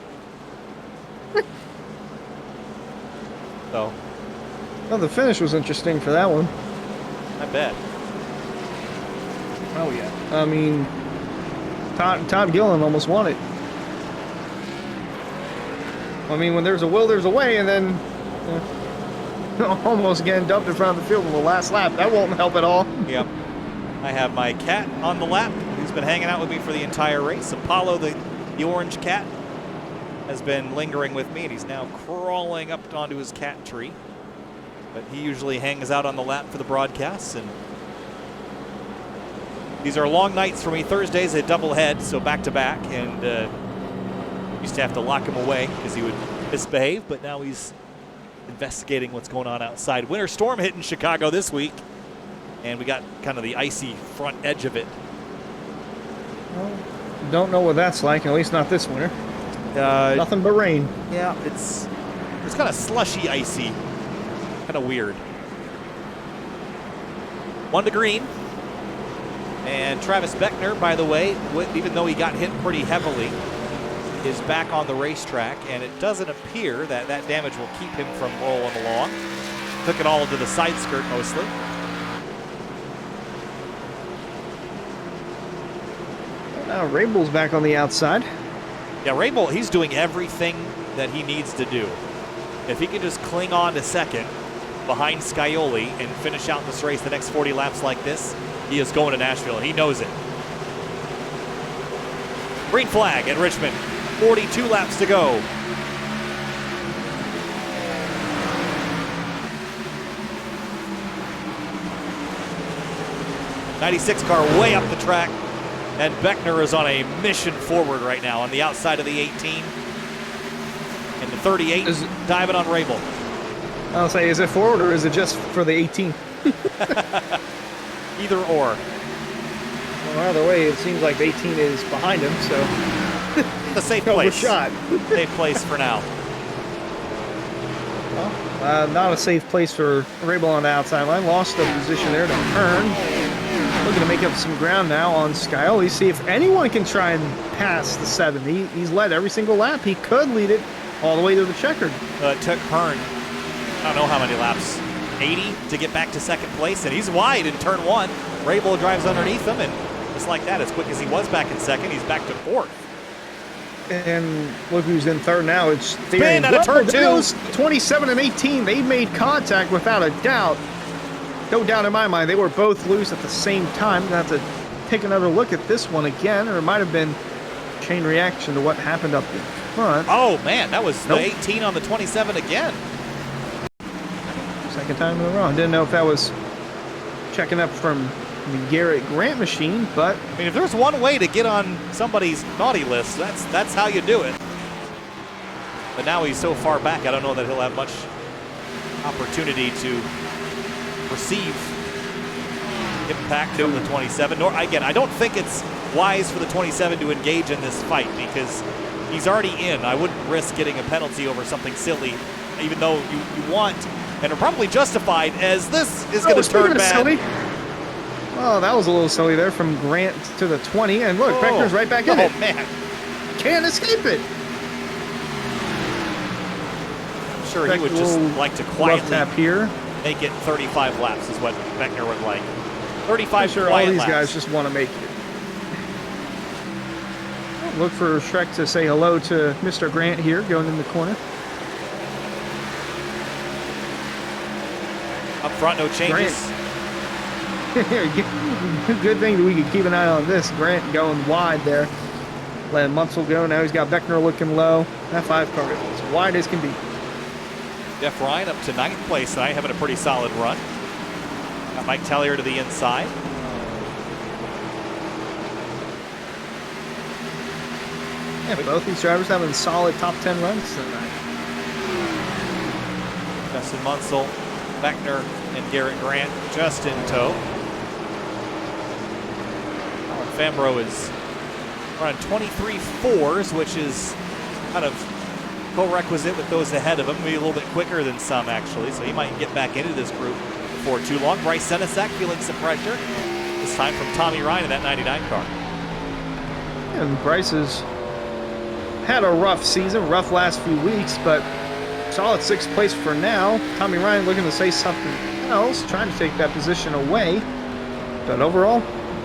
So, well, the finish was interesting for that one. I bet. Oh yeah. I mean, Todd Gillen almost won it. I mean, when there's a will, there's a way, and then almost getting dumped in front of the field in the last lap. That won't help at all. Yep. I have my cat on the lap, who's been hanging out with me for the entire race. Apollo, the orange cat, has been lingering with me, and he's now crawling up onto his cat tree. But he usually hangs out on the lap for the broadcasts, and these are long nights for me. Thursdays a double head, so back to back, and used to have to lock him away because he would misbehave, but now he's investigating what's going on outside. Winter storm hitting Chicago this week, and we got kind of the icy front edge of it. Well, don't know what that's like, at least not this winter. Nothing but rain. Yeah, it's kind of slushy, icy, kind of weird. 1 to green. And Travis Beckner, by the way, even though he got hit pretty heavily, is back on the racetrack, and it doesn't appear that that damage will keep him from rolling along. Took it all to the side skirt mostly. Now Rabel's back on the outside. Yeah, Rabel, he's doing everything that he needs to do. If he can just cling on to second behind Scioli and finish out this race the next 40 laps like this, he is going to Nashville, and he knows it. Green flag at Richmond. 42 laps to go. '96 car way up the track, and Beckner is on a mission forward right now on the outside of the 18. And the 38 diving on Rabel. I'll say, is it forward or is it just for the 18? Either or. Well, either way, it seems like the 18 is behind him, so The safe place. Shot. Safe place for now. Well, not a safe place for Rabel on the outside line. Lost the position there to Hearn. Looking to make up some ground now on Scioli. See if anyone can try and pass the 7. He's led every single lap. He could lead it all the way to the checkered. It took Hearn, I don't know how many laps, 80 to get back to second place, and he's wide in turn 1. Rabel drives underneath him, and just like that, as quick as he was back in second, he's back to 4th. And look who's in third now. It's Spin out of turn 2. 27 and 18. They made contact without a doubt. No doubt in my mind. They were both loose at the same time. Gonna have to take another look at this one again, or it might have been chain reaction to what happened up in front. Oh man, that was the 18 on the 27 again. Second time in a row. I didn't know if that was checking up from the Garrett Grant machine, but I mean, if there's one way to get on somebody's naughty list, that's how you do it. But now he's so far back, I don't know that he'll have much opportunity to receive impact from the 27. Nor, again, I don't think it's wise for the 27 to engage in this fight because he's already in. I wouldn't risk getting a penalty over something silly, even though you want, and are probably justified, as this is going to turn bad. Silly. Oh, that was a little silly there from Grant to the 20. And look, Beckner's right back in it. Oh, man. Can't escape it. I'm sure he would just like to quietly tap here. Make it 35 laps is what Beckner would like. 35 I'm sure quiet all these laps. guys just want to make it. Look for Shrek to say hello to Mr. Grant here, going in the corner. Up front, no changes. Good thing we could keep an eye on this. Grant going wide there. Letting Munsell go. Now he's got Beckner looking low. That 5 car is as wide as can be. Jeff Ryan up to 9th place tonight, having a pretty solid run. Got Mike Tellier to the inside. Yeah, both these drivers having solid top 10 runs tonight. Justin Munsell, Beckner, and Garrett Grant just in tow. Fambro is running 23 4s, which is kind of co-requisite with those ahead of him, maybe a little bit quicker than some actually, so he might get back into this group before too long. Bryce Senesac feeling some pressure, this time from Tommy Ryan in that 99 car. And Bryce has had a rough season, rough last few weeks, but solid 6th place for now. Tommy Ryan looking to say something else, trying to take that position away. But overall,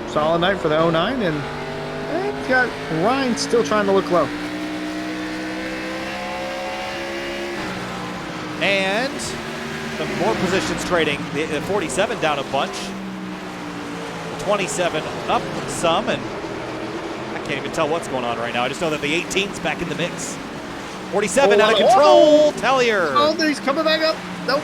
solid night for the 09, and it's got Ryan still trying to look low. And some more positions trading. The 47 down a bunch. The 27 up some, and I can't even tell what's going on right now. I just know that the 18's back in the mix. 47 out of control. Tellier. Oh, he's coming back up. Nope.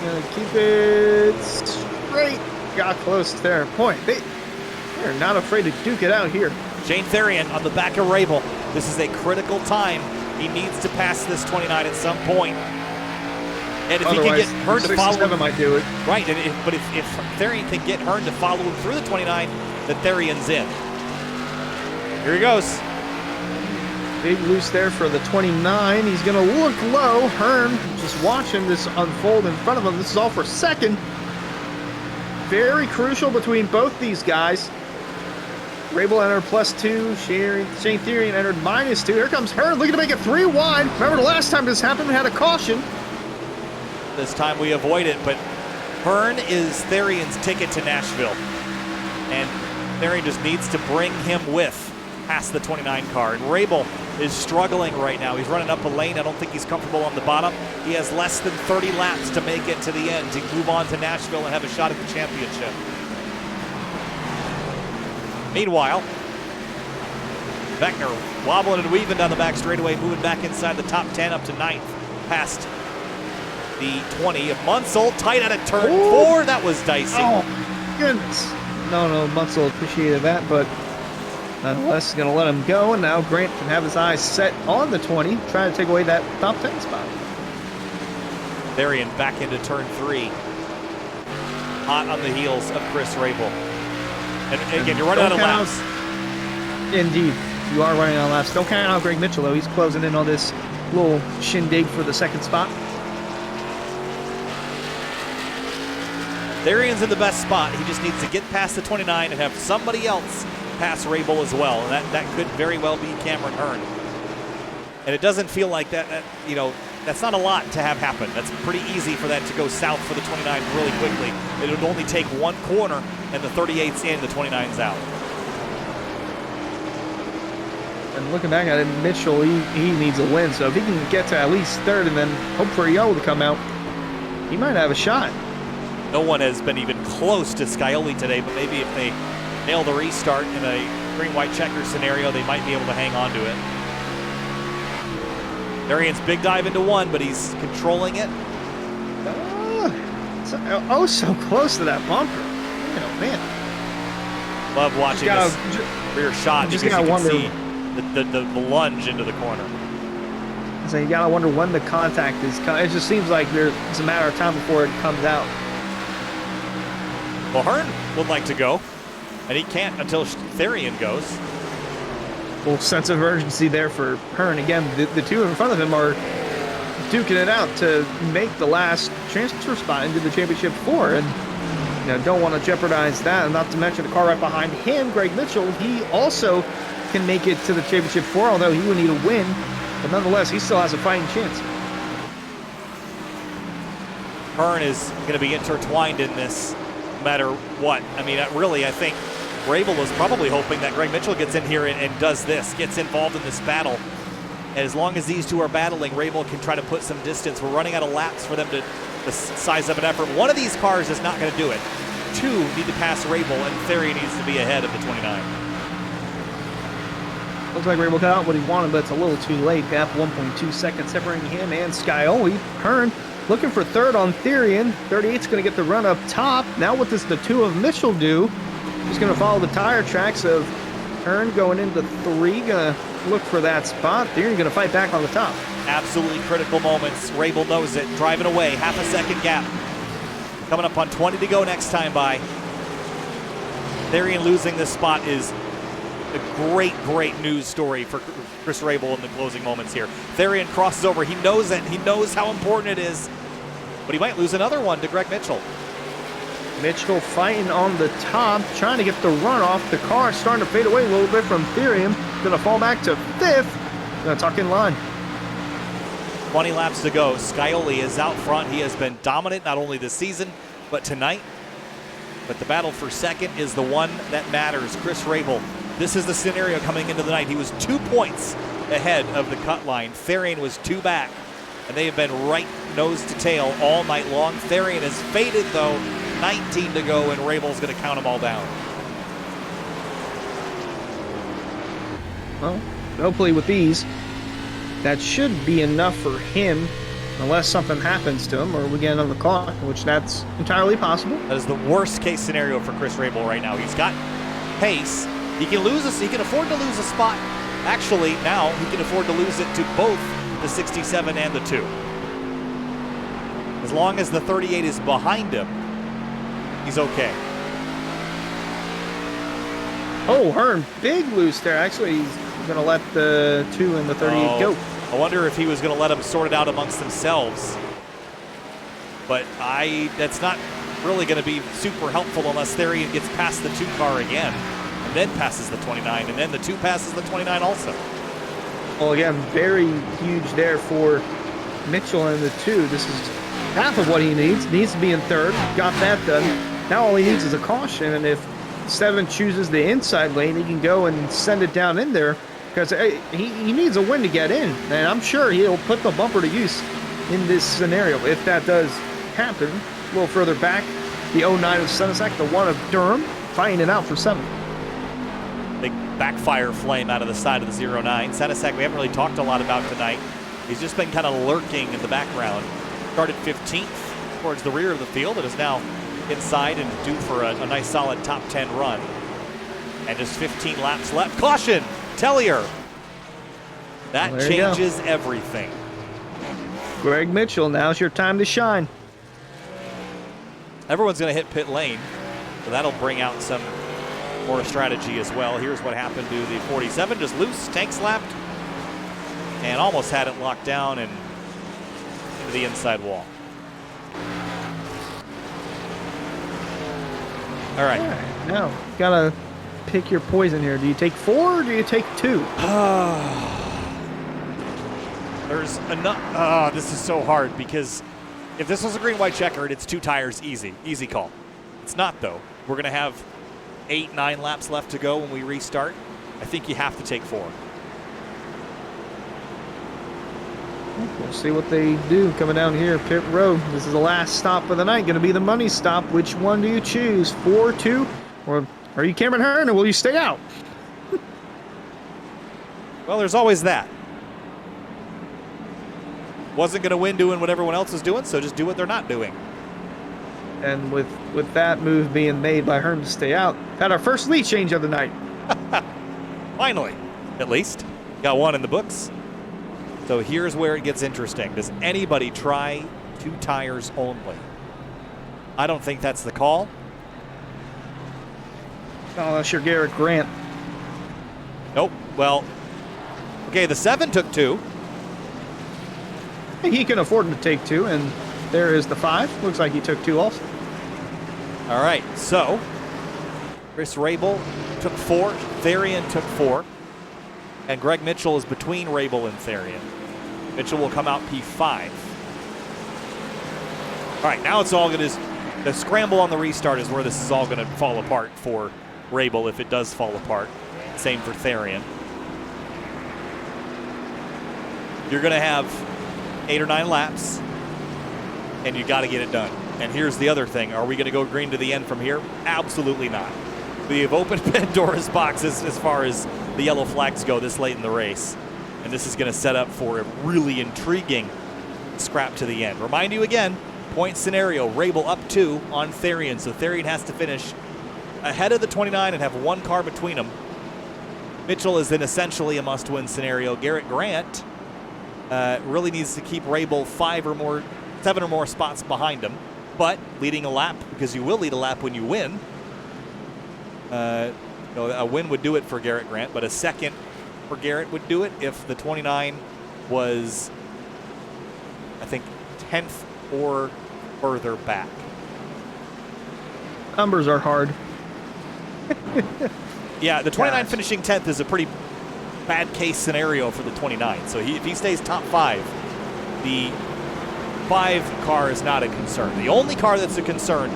Gonna keep it straight. Got close to their point. They're not afraid to duke it out here. Shane Therian on the back of Rabel. This is a critical time. He needs to pass this 29 at some point. And if otherwise, he can get Hearn to follow him, might do it. Right, but if Therian can get Hearn to follow him through the 29, then Therian's in. Here he goes. Big loose there for the 29. He's going to look low. Hearn just watching this unfold in front of him. This is all for second. Very crucial between both these guys. Rabel entered +2. Shane Therian entered -2. Here comes Hearn looking to make it 3 wide. Remember the last time this happened, we had a caution. This time we avoid it, but Hearn is Therian's ticket to Nashville. And Therian just needs to bring him with past the 29 car. And Rabel is struggling right now. He's running up a lane. I don't think he's comfortable on the bottom. He has less than 30 laps to make it to the end to move on to Nashville and have a shot at the championship. Meanwhile, Beckner wobbling and weaving down the back straightaway, moving back inside the top 10 up to 9th, past the 20 of Munsell, tight out of turn 4. That was dicey. Oh, goodness. No, Munsell appreciated that, but nonetheless, going to let him go. And now Grant can have his eyes set on the 20, trying to take away that top 10 spot. Therian back into turn 3. Hot on the heels of Chris Rabel. And again, you're running out of laps. Indeed, you are running out of laps. Don't count out Greg Mitchell, though. He's closing in on this little shindig for the 2nd spot. Therian's in the best spot. He just needs to get past the 29 and have somebody else pass Rabel as well. And that could very well be Cameron Hearn. And it doesn't feel like that, that's not a lot to have happen. That's pretty easy for that to go south for the 29 really quickly. It would only take one corner and the 38's in, the 29's out. And looking back at it, Mitchell, he needs a win. So if he can get to at least 3rd and then hope for a yellow to come out, he might have a shot. No one has been even close to Scioli today, but maybe if they nail the restart in a green-white checker scenario, they might be able to hang on to it. Therian's big dive into 1, but he's controlling it. So close to that bumper. Oh, man. Love watching this rear shot because you can see the lunge into the corner. So you gotta wonder when the contact is coming. It just seems like it's a matter of time before it comes out. Well, Hearn would like to go, and he can't until Therian goes. Full sense of urgency there for Hearn. Again, the two in front of him are duking it out to make the last transfer spot into the championship 4, and don't want to jeopardize that. And not to mention the car right behind him, Greg Mitchell. He also can make it to the championship 4, although he would need a win. But nonetheless, he still has a fighting chance. Hearn is going to be intertwined in this no matter what. I mean, really, I think Rabel was probably hoping that Greg Mitchell gets in here and does this, gets involved in this battle. As long as these two are battling, Rabel can try to put some distance. We're running out of laps for them to size up an effort. One of these cars is not going to do it. 2 need to pass Rabel, and Therian needs to be ahead of the 29. Looks like Rabel got out what he wanted, but it's a little too late. Gap 1.2 seconds separating him and Scioli. Hearn looking for 3rd on Therian. 38's going to get the run up top. Now what does the 2 of Mitchell do? He's going to follow the tire tracks of Hearn going into 3. Going to look for that spot. Therian going to fight back on the top. Absolutely critical moments. Rabel knows it. Driving away. Half a second gap. Coming up on 20 to go next time by. Therian losing this spot is a great, great news story for Chris Rabel in the closing moments here. Therian crosses over. He knows it. He knows how important it is. But he might lose another one to Greg Mitchell. Mitchell fighting on the top, trying to get the run off. The car starting to fade away a little bit from Therian. Going to fall back to 5th. Going to tuck in line. 20 laps to go. Scioli is out front. He has been dominant not only this season, but tonight. But the battle for second is the one that matters. Chris Rabel, this is the scenario coming into the night. He was 2 points ahead of the cut line. Therian was 2 back, and they have been right nose to tail all night long. Therian has faded, though. 19 to go, and Rabel's going to count them all down. Well, hopefully with these, that should be enough for him, unless something happens to him or we get on the clock, which that's entirely possible. That is the worst case scenario for Chris Rabel right now. He's got pace. He can afford to lose a spot. Actually, now he can afford to lose it to both the 67 and the 2. As long as the 38 is behind him, he's okay. Oh, Hearn, big loose there. Actually, he's going to let the 2 and the 38 go. I wonder if he was going to let them sort it out amongst themselves. But that's not really going to be super helpful unless Therian gets past the 2 car again, and then passes the 29, and then the 2 passes the 29 also. Well, again, very huge there for Mitchell in the 2. This is half of what he needs. Needs to be in 3rd. Got that done. Now all he needs is a caution, and if 7 chooses the inside lane, he can go and send it down in there, because he needs a win to get in, and I'm sure he'll put the bumper to use in this scenario if that does happen. A little further back, the 09 of Senesac, the 1 of Durham, fighting it out for 7. Big backfire flame out of the side of the 09. Senesac we haven't really talked a lot about tonight. He's just been kind of lurking in the background. Started 15th towards the rear of the field, and is now inside and due for a nice solid top 10 run. And just 15 laps left. Caution! Tellier. That changes everything. Greg Mitchell, now's your time to shine. Everyone's going to hit pit lane, so that'll bring out some more strategy as well. Here's what happened to the 47. Just loose, tank slapped, and almost had it locked down and into the inside wall. All right. Now, gotta pick your poison here. Do you take 4 or do you take 2? There's enough. This is so hard, because if this was a green-white checkered, it's 2 tires, easy call. It's not, though. We're going to have 8, 9 laps left to go when we restart. I think you have to take 4. We'll see what they do coming down here, pit road. This is the last stop for the night. Going to be the money stop. Which one do you choose? 4, 2, or are you Cameron Hearn, or will you stay out? Well, there's always that. Wasn't going to win doing what everyone else is doing, so just do what they're not doing. And with that move being made by Hearn to stay out, had our first lead change of the night. Finally, at least. Got one in the books. So here's where it gets interesting. Does anybody try 2 tires only? I don't think that's the call. Oh, that's your Garrett Grant. Nope. Well, okay, the 7 took 2. He can afford to take 2, and there is the 5. Looks like he took 2 also. All right, so Chris Rabel took 4. Therian took 4. And Greg Mitchell is between Rabel and Therian. Mitchell will come out P5. All right, now it's all going to... The scramble on the restart is where this is all going to fall apart for Rabel if it does fall apart. Same for Therian. You're going to have 8 or 9 laps, and you got to get it done. And here's the other thing. Are we going to go green to the end from here? Absolutely not. We have opened Pandora's box as far as the yellow flags go this late in the race. And this is going to set up for a really intriguing scrap to the end. Remind you again, point scenario, Rabel up 2 on Therian. So Therian has to finish ahead of the 29 and have 1 car between them. Mitchell is in essentially a must-win scenario. Garrett Grant really needs to keep Rabel 7 or more spots behind him. But leading a lap, because you will lead a lap when you win, a win would do it for Garrett Grant, but a second for Garrett would do it if the 29 was, I think, 10th or further back. Numbers are hard. Yeah, the 29 finishing 10th is a pretty bad case scenario for the 29. So if he stays top 5, the 5 car is not a concern. The only car that's a concern,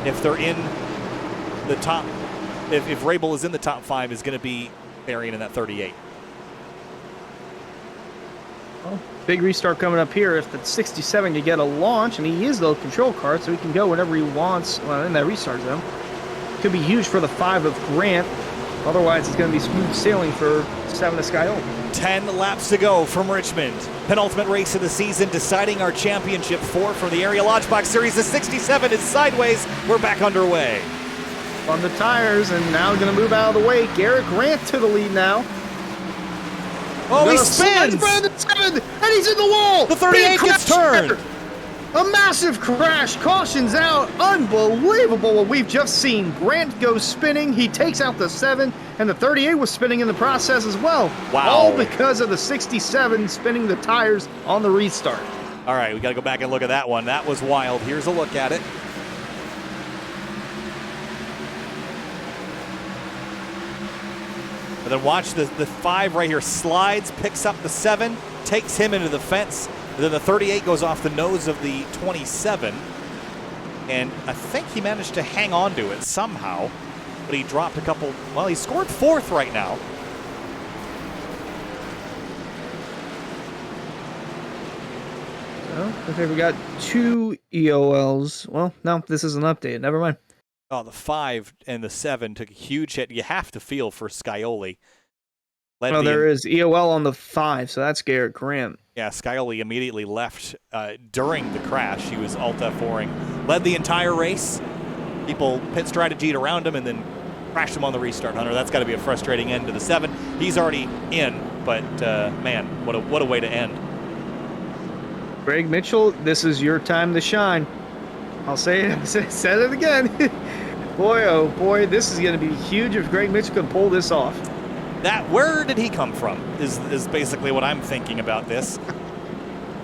if they're in the top, if Rabel is in the top 5, is going to be Arian in that 38. Well, big restart coming up here. If the 67 can get a launch, and he is the control car, so he can go whenever he wants in that restart zone. Could be huge for the 5 of Grant. Otherwise, it's going to be smooth sailing for 7 of Skyole. 10 laps to go from Richmond. Penultimate race of the season, deciding our championship 4 from the Area Lodgebox Series. The 67 is sideways. We're back underway. On the tires, and now going to move out of the way. Garrett Grant to the lead now. Oh, he spins! And he's in the wall! The 38 gets turned! A massive crash, cautions out, unbelievable what we've just seen. Grant goes spinning, he takes out the 7, and the 38 was spinning in the process as well. Wow. All because of the 67 spinning the tires on the restart. All right, we got to go back and look at that one. That was wild. Here's a look at it. And then watch the 5 right here slides, picks up the 7, takes him into the fence. And then the 38 goes off the nose of the 27. And I think he managed to hang on to it somehow. But he dropped a couple. Well, he scored 4th right now. Well, okay, we got 2 EOLs. Well, no, this isn't updated. Never mind. Oh, the 5 and the 7 took a huge hit. You have to feel for Skyole. Well, there is EOL on the 5, so that's Garrett Grant. Yeah, Skyole immediately left during the crash. He was alt F4ing, led the entire race. People pit strategied around him and then crashed him on the restart. Hunter, that's got to be a frustrating end to the 7. He's already in, but man, what a way to end. Greg Mitchell, this is your time to shine. I'll say it. Said it again. Boy, oh boy, this is going to be huge if Greg Mitchell can pull this off. Where did he come from is basically what I'm thinking about this.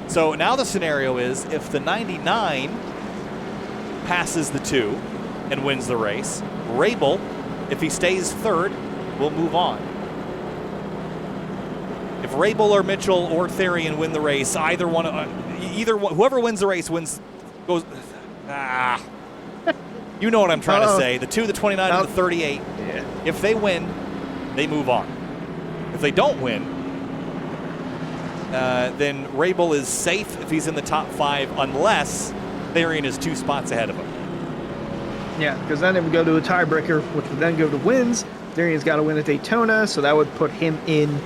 So now the scenario is if the 99 passes the 2 and wins the race, Rabel, if he stays 3rd, will move on. If Rabel or Mitchell or Therian win the race, whoever wins the race goes. You know what I'm trying to say. The 2, the 29, and the 38. Yeah. If they win, they move on. If they don't win, then Rabel is safe if he's in the top 5, unless Therian is 2 spots ahead of him. Yeah, because then it would go to a tiebreaker, which would then go to wins. Therian's got to win at Daytona, so that would put him in.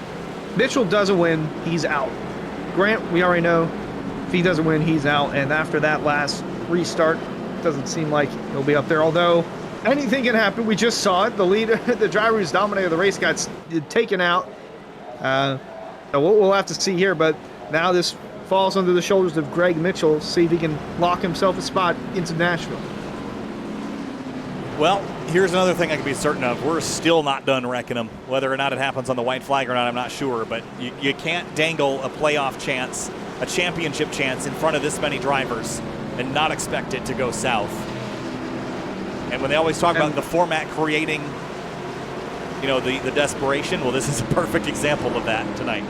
Mitchell doesn't win, he's out. Grant, we already know, if he doesn't win, he's out. And after that last restart, doesn't seem like he'll be up there, although anything can happen. We just saw it. The leader, the driver who's dominated the race, got taken out. So we'll have to see here, but now this falls under the shoulders of Greg Mitchell. See if he can lock himself a spot into Nashville. Well, here's another thing I can be certain of. We're still not done wrecking them. Whether or not it happens on the white flag or not, I'm not sure, but you can't dangle a playoff chance, a championship chance in front of this many drivers and not expect it to go south. And when they always talk about the format creating, the desperation, well, this is a perfect example of that tonight.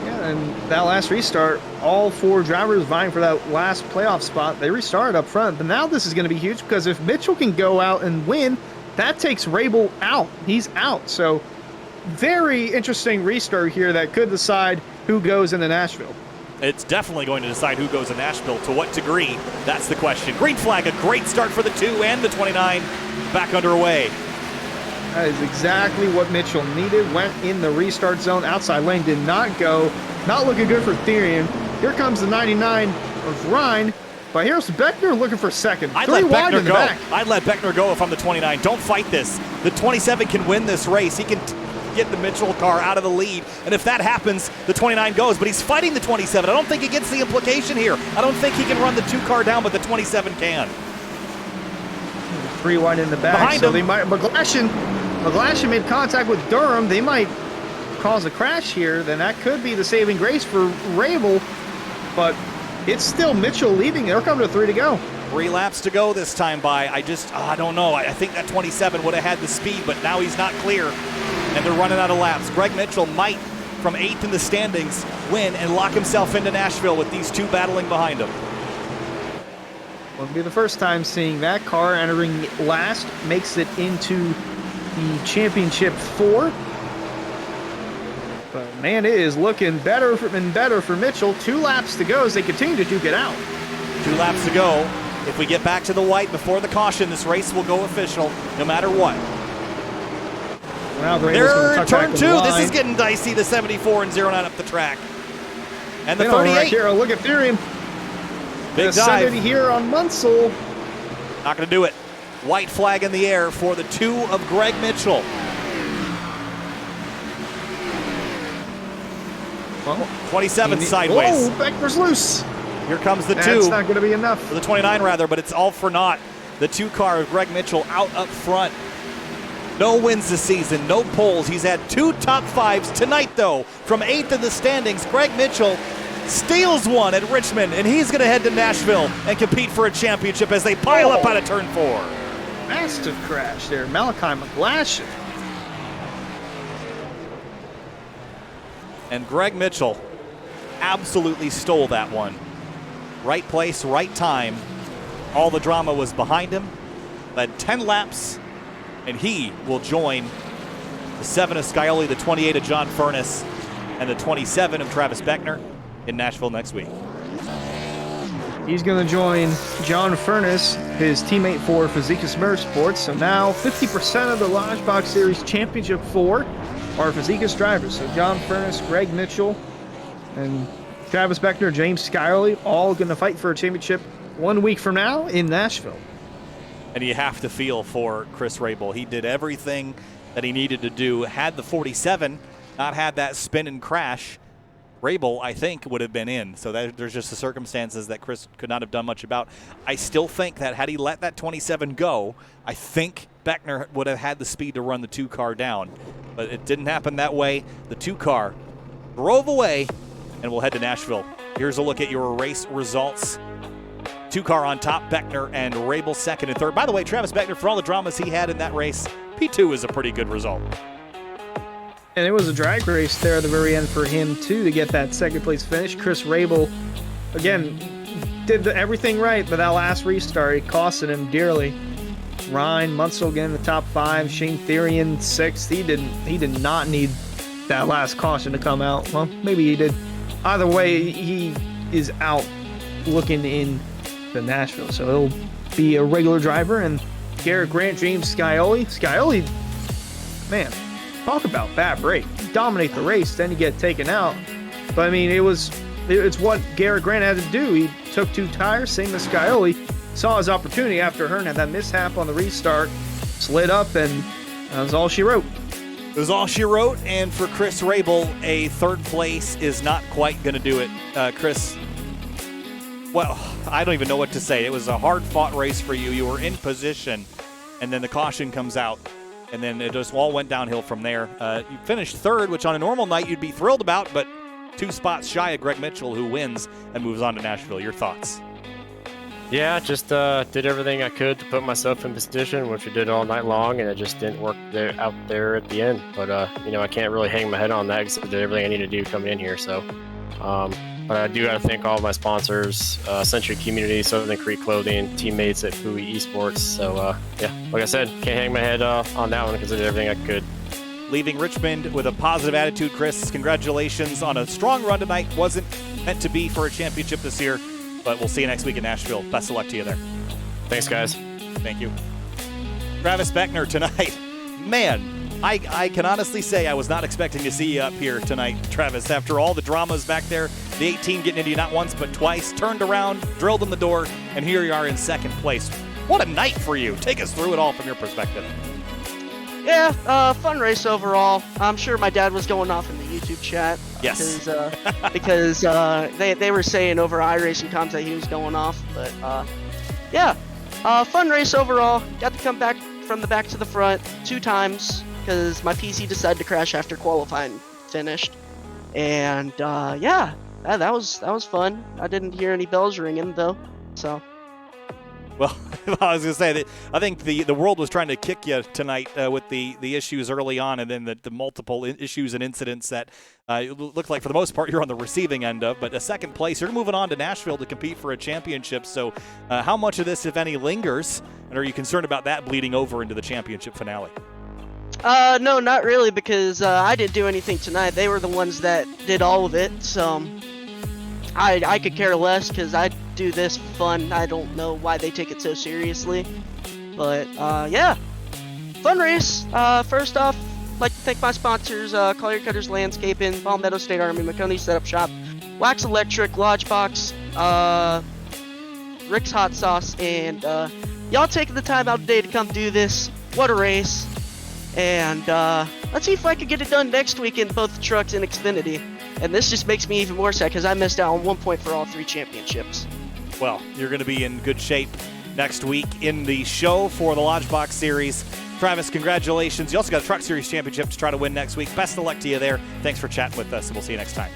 Yeah, and that last restart, all 4 drivers vying for that last playoff spot, they restarted up front. But now this is going to be huge because if Mitchell can go out and win, that takes Rabel out. He's out. So very interesting restart here that could decide who goes into Nashville. It's definitely going to decide who goes to Nashville. To what degree? That's the question. Green flag, a great start for the 2 and the 29. Back underway. That is exactly what Mitchell needed. Went in the restart zone. Outside lane did not go. Not looking good for Therian. Here comes the 99 of Ryan. But here's Beckner looking for 2nd. I'd let Beckner go. I'd let Beckner go if I'm the 29. Don't fight this. The 27 can win this race. He can get the Mitchell car out of the lead. And if that happens, the 29 goes. But he's fighting the 27. I don't think he gets the implication here. I don't think he can run the 2 car down, but the 27 can. 3 wide in the back. Behind so him. they might. McGlashan made contact with Durham. They might cause a crash here. Then that could be the saving grace for Rabel. But it's still Mitchell leading. They're coming to 3 to go. 3 laps to go this time by. I don't know. I think that 27 would have had the speed, but now he's not clear. And they're running out of laps. Greg Mitchell might, from 8th in the standings, win and lock himself into Nashville with these 2 battling behind him. Won't be the first time seeing that. Car entering last, makes it into the championship 4. But man, it is looking better and better for Mitchell. 2 laps to go as they continue to duke it out. 2 laps to go. If we get back to the white before the caution, this race will go official no matter what. Now they're in turn 2. This is getting dicey. The 74 and 09 up the track. And the 38. Right here, look at Therian. Big dive here on Munsell. Not going to do it. White flag in the air for the 2 of Greg Mitchell. Well, 27 sideways. Oh, Beckner's loose. Here comes the 2. That's not going to be enough. For the 29 rather, but it's all for naught. The 2 car of Greg Mitchell out up front. No wins this season, no poles. He's had 2 top 5s tonight though. From 8th in the standings, Greg Mitchell steals one at Richmond, and he's going to head to Nashville and compete for a championship as they pile up out of turn 4. Massive crash there. Malachi McGlashan. And Greg Mitchell absolutely stole that one. Right place, right time. All the drama was behind him. Led 10 laps, and he will join the 7 of Scioli, the 28 of John Furness, and the 27 of Travis Beckner in Nashville next week. He's going to join John Furness, his teammate for Fazika Motorsports. So now 50% of the Lodgebox Series Championship 4 are Fazika's drivers. So John Furness, Greg Mitchell, and Travis Beckner, James Scioli, all going to fight for a championship 1 week from now in Nashville. And you have to feel for Chris Rabel. He did everything that he needed to do. Had the 47 not had that spin and crash, Rabel, I think, would have been in. So there's just the circumstances that Chris could not have done much about. I still think that had he let that 27 go, I think Beckner would have had the speed to run the 2 car down. But it didn't happen that way. The 2 car drove away, and we'll head to Nashville. Here's a look at your race results. 2 car on top, Beckner and Rabel 2nd and 3rd. By the way, Travis Beckner, for all the dramas he had in that race, P2 is a pretty good result. And it was a drag race there at the very end for him, too, to get that 2nd place finish. Chris Rabel, again, did everything right, but that last restart, it costed him dearly. Ryan Munsell again in the top 5, Shane Therian 6th. He did not need that last caution to come out. Well, maybe he did. Either way, he is out looking in the Nashville, so he'll be a regular driver. And Garrett Grant, James Scioli, man, talk about bad break. Dominate the race, then you get taken out. But I mean, it's what Garrett Grant had to do. He took 2 tires, same as Scioli. Saw his opportunity after Hearn had that mishap on the restart, slid up, and that was all she wrote. It was all she wrote, and for Chris Rabel, a 3rd place is not quite going to do it. Chris, well, I don't even know what to say. It was a hard-fought race for you. You were in position, and then the caution comes out, and then it just all went downhill from there. You finished 3rd, which on a normal night you'd be thrilled about, but 2 spots shy of Greg Mitchell, who wins and moves on to Nashville. Your thoughts? Yeah, just did everything I could to put myself in position, which I did all night long, and it just didn't work out there at the end. But, I can't really hang my head on that because I did everything I needed to do coming in here. So, but I do got to thank all of my sponsors, Century Community, Southern Creek Clothing, teammates at Fui Esports. So, like I said, can't hang my head on that one because I did everything I could. Leaving Richmond with a positive attitude, Chris. Congratulations on a strong run tonight. Wasn't meant to be for a championship this year. But we'll see you next week in Nashville. Best of luck to you there. Thanks, guys. Thank you. Travis Beckner tonight. Man, I can honestly say I was not expecting to see you up here tonight, Travis, after all the dramas back there. The 18 getting into you not once but twice, turned around, drilled in the door, and here you are in 2nd place. What a night for you. Take us through it all from your perspective. Yeah, fun race overall. I'm sure my dad was going off in the YouTube chat. Yes. Because they were saying over iRacing times that he was going off. But, fun race overall. Got to come back from the back to the front 2 times because my PC decided to crash after qualifying finished. And yeah, that was fun. I didn't hear any bells ringing though, so. Well, I was going to say that I think the world was trying to kick you tonight with the issues early on, and then the multiple issues and incidents that looked like for the most part you're on the receiving end of. But a second place, you're moving on to Nashville to compete for a championship. So how much of this, if any, lingers? And are you concerned about that bleeding over into the championship finale? No, not really, because I didn't do anything tonight. They were the ones that did all of it, so I could care less because I do this for fun. I don't know why they take it so seriously. But, yeah. Fun race. First off, I'd like to thank my sponsors, Collier Cutters Landscaping, Palmetto State Army, McConey Setup Shop, Wax Electric, Lodgebox, Rick's Hot Sauce, and y'all taking the time out today to come do this. What a race. And let's see if I can get it done next week in both trucks and Xfinity. And this just makes me even more sad because I missed out on 1 point for all 3 championships. Well, you're going to be in good shape next week in the show for the Lodgebox Series. Travis, congratulations. You also got a Truck Series Championship to try to win next week. Best of luck to you there. Thanks for chatting with us, and we'll see you next time.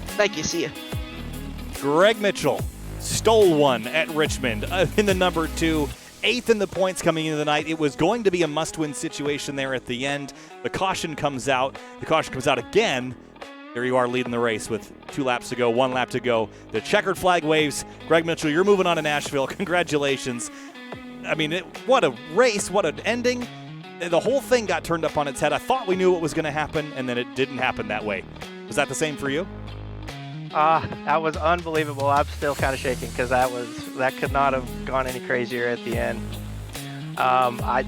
Thank you. See ya. Greg Mitchell stole one at Richmond in the number 2. 8th in the points coming into the night. It was going to be a must-win situation there at the end. The caution comes out. The caution comes out again. There you are leading the race with 2 laps to go, 1 lap to go. The checkered flag waves. Greg Mitchell, you're moving on to Nashville. Congratulations. I mean, what a race, what an ending. The whole thing got turned up on its head. I thought we knew what was going to happen, and then it didn't happen that way. Was that the same for you? That was unbelievable. I'm still kind of shaking because that could not have gone any crazier at the end. I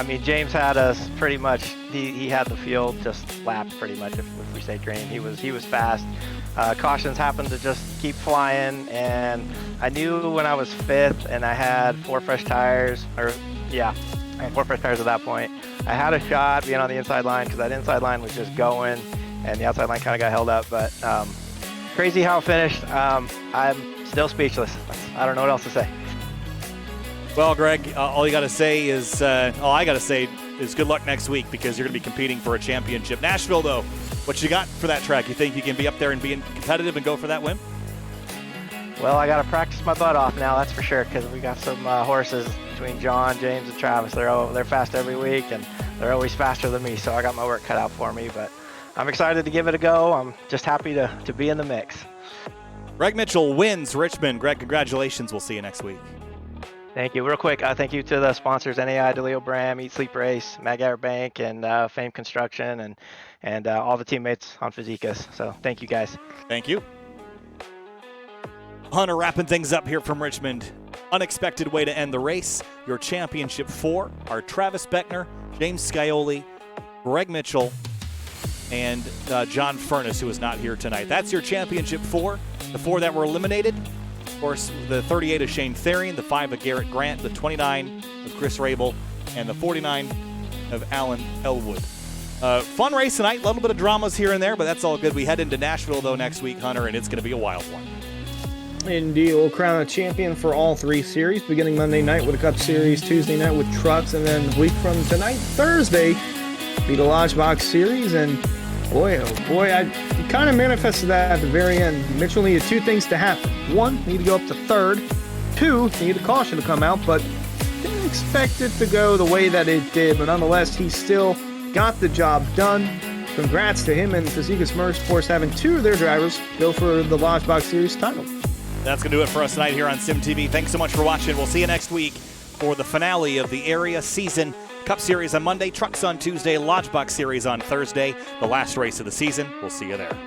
mean, James had us pretty much. He had the field just lapped pretty much. If we say green, he was fast. Cautions happened to just keep flying, and I knew when I was 5th and I had 4 fresh tires, I had 4 fresh tires at that point. I had a shot being on the inside line because that inside line was just going, and the outside line kind of got held up. But crazy how it finished. I'm still speechless. I don't know what else to say. Well, Greg, all I got to say is good luck next week because you're going to be competing for a championship. Nashville, though, what you got for that track? You think you can be up there and be competitive and go for that win? Well, I got to practice my butt off now, that's for sure, because we got some horses between John, James, and Travis. They're fast every week, and they're always faster than me, so I got my work cut out for me. But I'm excited to give it a go. I'm just happy to be in the mix. Greg Mitchell wins Richmond. Greg, congratulations. We'll see you next week. Thank you. Real quick, thank you to the sponsors, NAI, DeLeo Bram, Eat Sleep Race, Mag Bank, and Fame Construction, and all the teammates on Fazekas. So thank you, guys. Thank you. Hunter wrapping things up here from Richmond. Unexpected way to end the race. Your championship 4 are Travis Beckner, James Scioli, Greg Mitchell, and John Furness, who is not here tonight. That's your championship 4. The 4 that were eliminated. Of course, the 38 of Shane Therian, the 5 of Garrett Grant, the 29 of Chris Rabel, and the 49 of Alan Elwood. Fun race tonight. A little bit of dramas here and there, but that's all good. We head into Nashville, though, next week, Hunter, and it's going to be a wild one. Indeed, we'll crown a champion for all 3 series, beginning Monday night with a Cup Series, Tuesday night with trucks, and then a week from tonight, Thursday, be the Lodgebox Series. And boy, oh boy, I kind of manifested that at the very end. Mitchell needed 2 things to happen. 1, need to go up to 3rd. 2, need a caution to come out, but didn't expect it to go the way that it did. But nonetheless, he still got the job done. Congrats to him and Fazekas Motorsports having 2 of their drivers go for the Lodgebox Series title. That's going to do it for us tonight here on Sim TV. Thanks so much for watching. We'll see you next week for the finale of the area season. Cup Series on Monday, Trucks on Tuesday, Lodgebox Series on Thursday, the last race of the season. We'll see you there.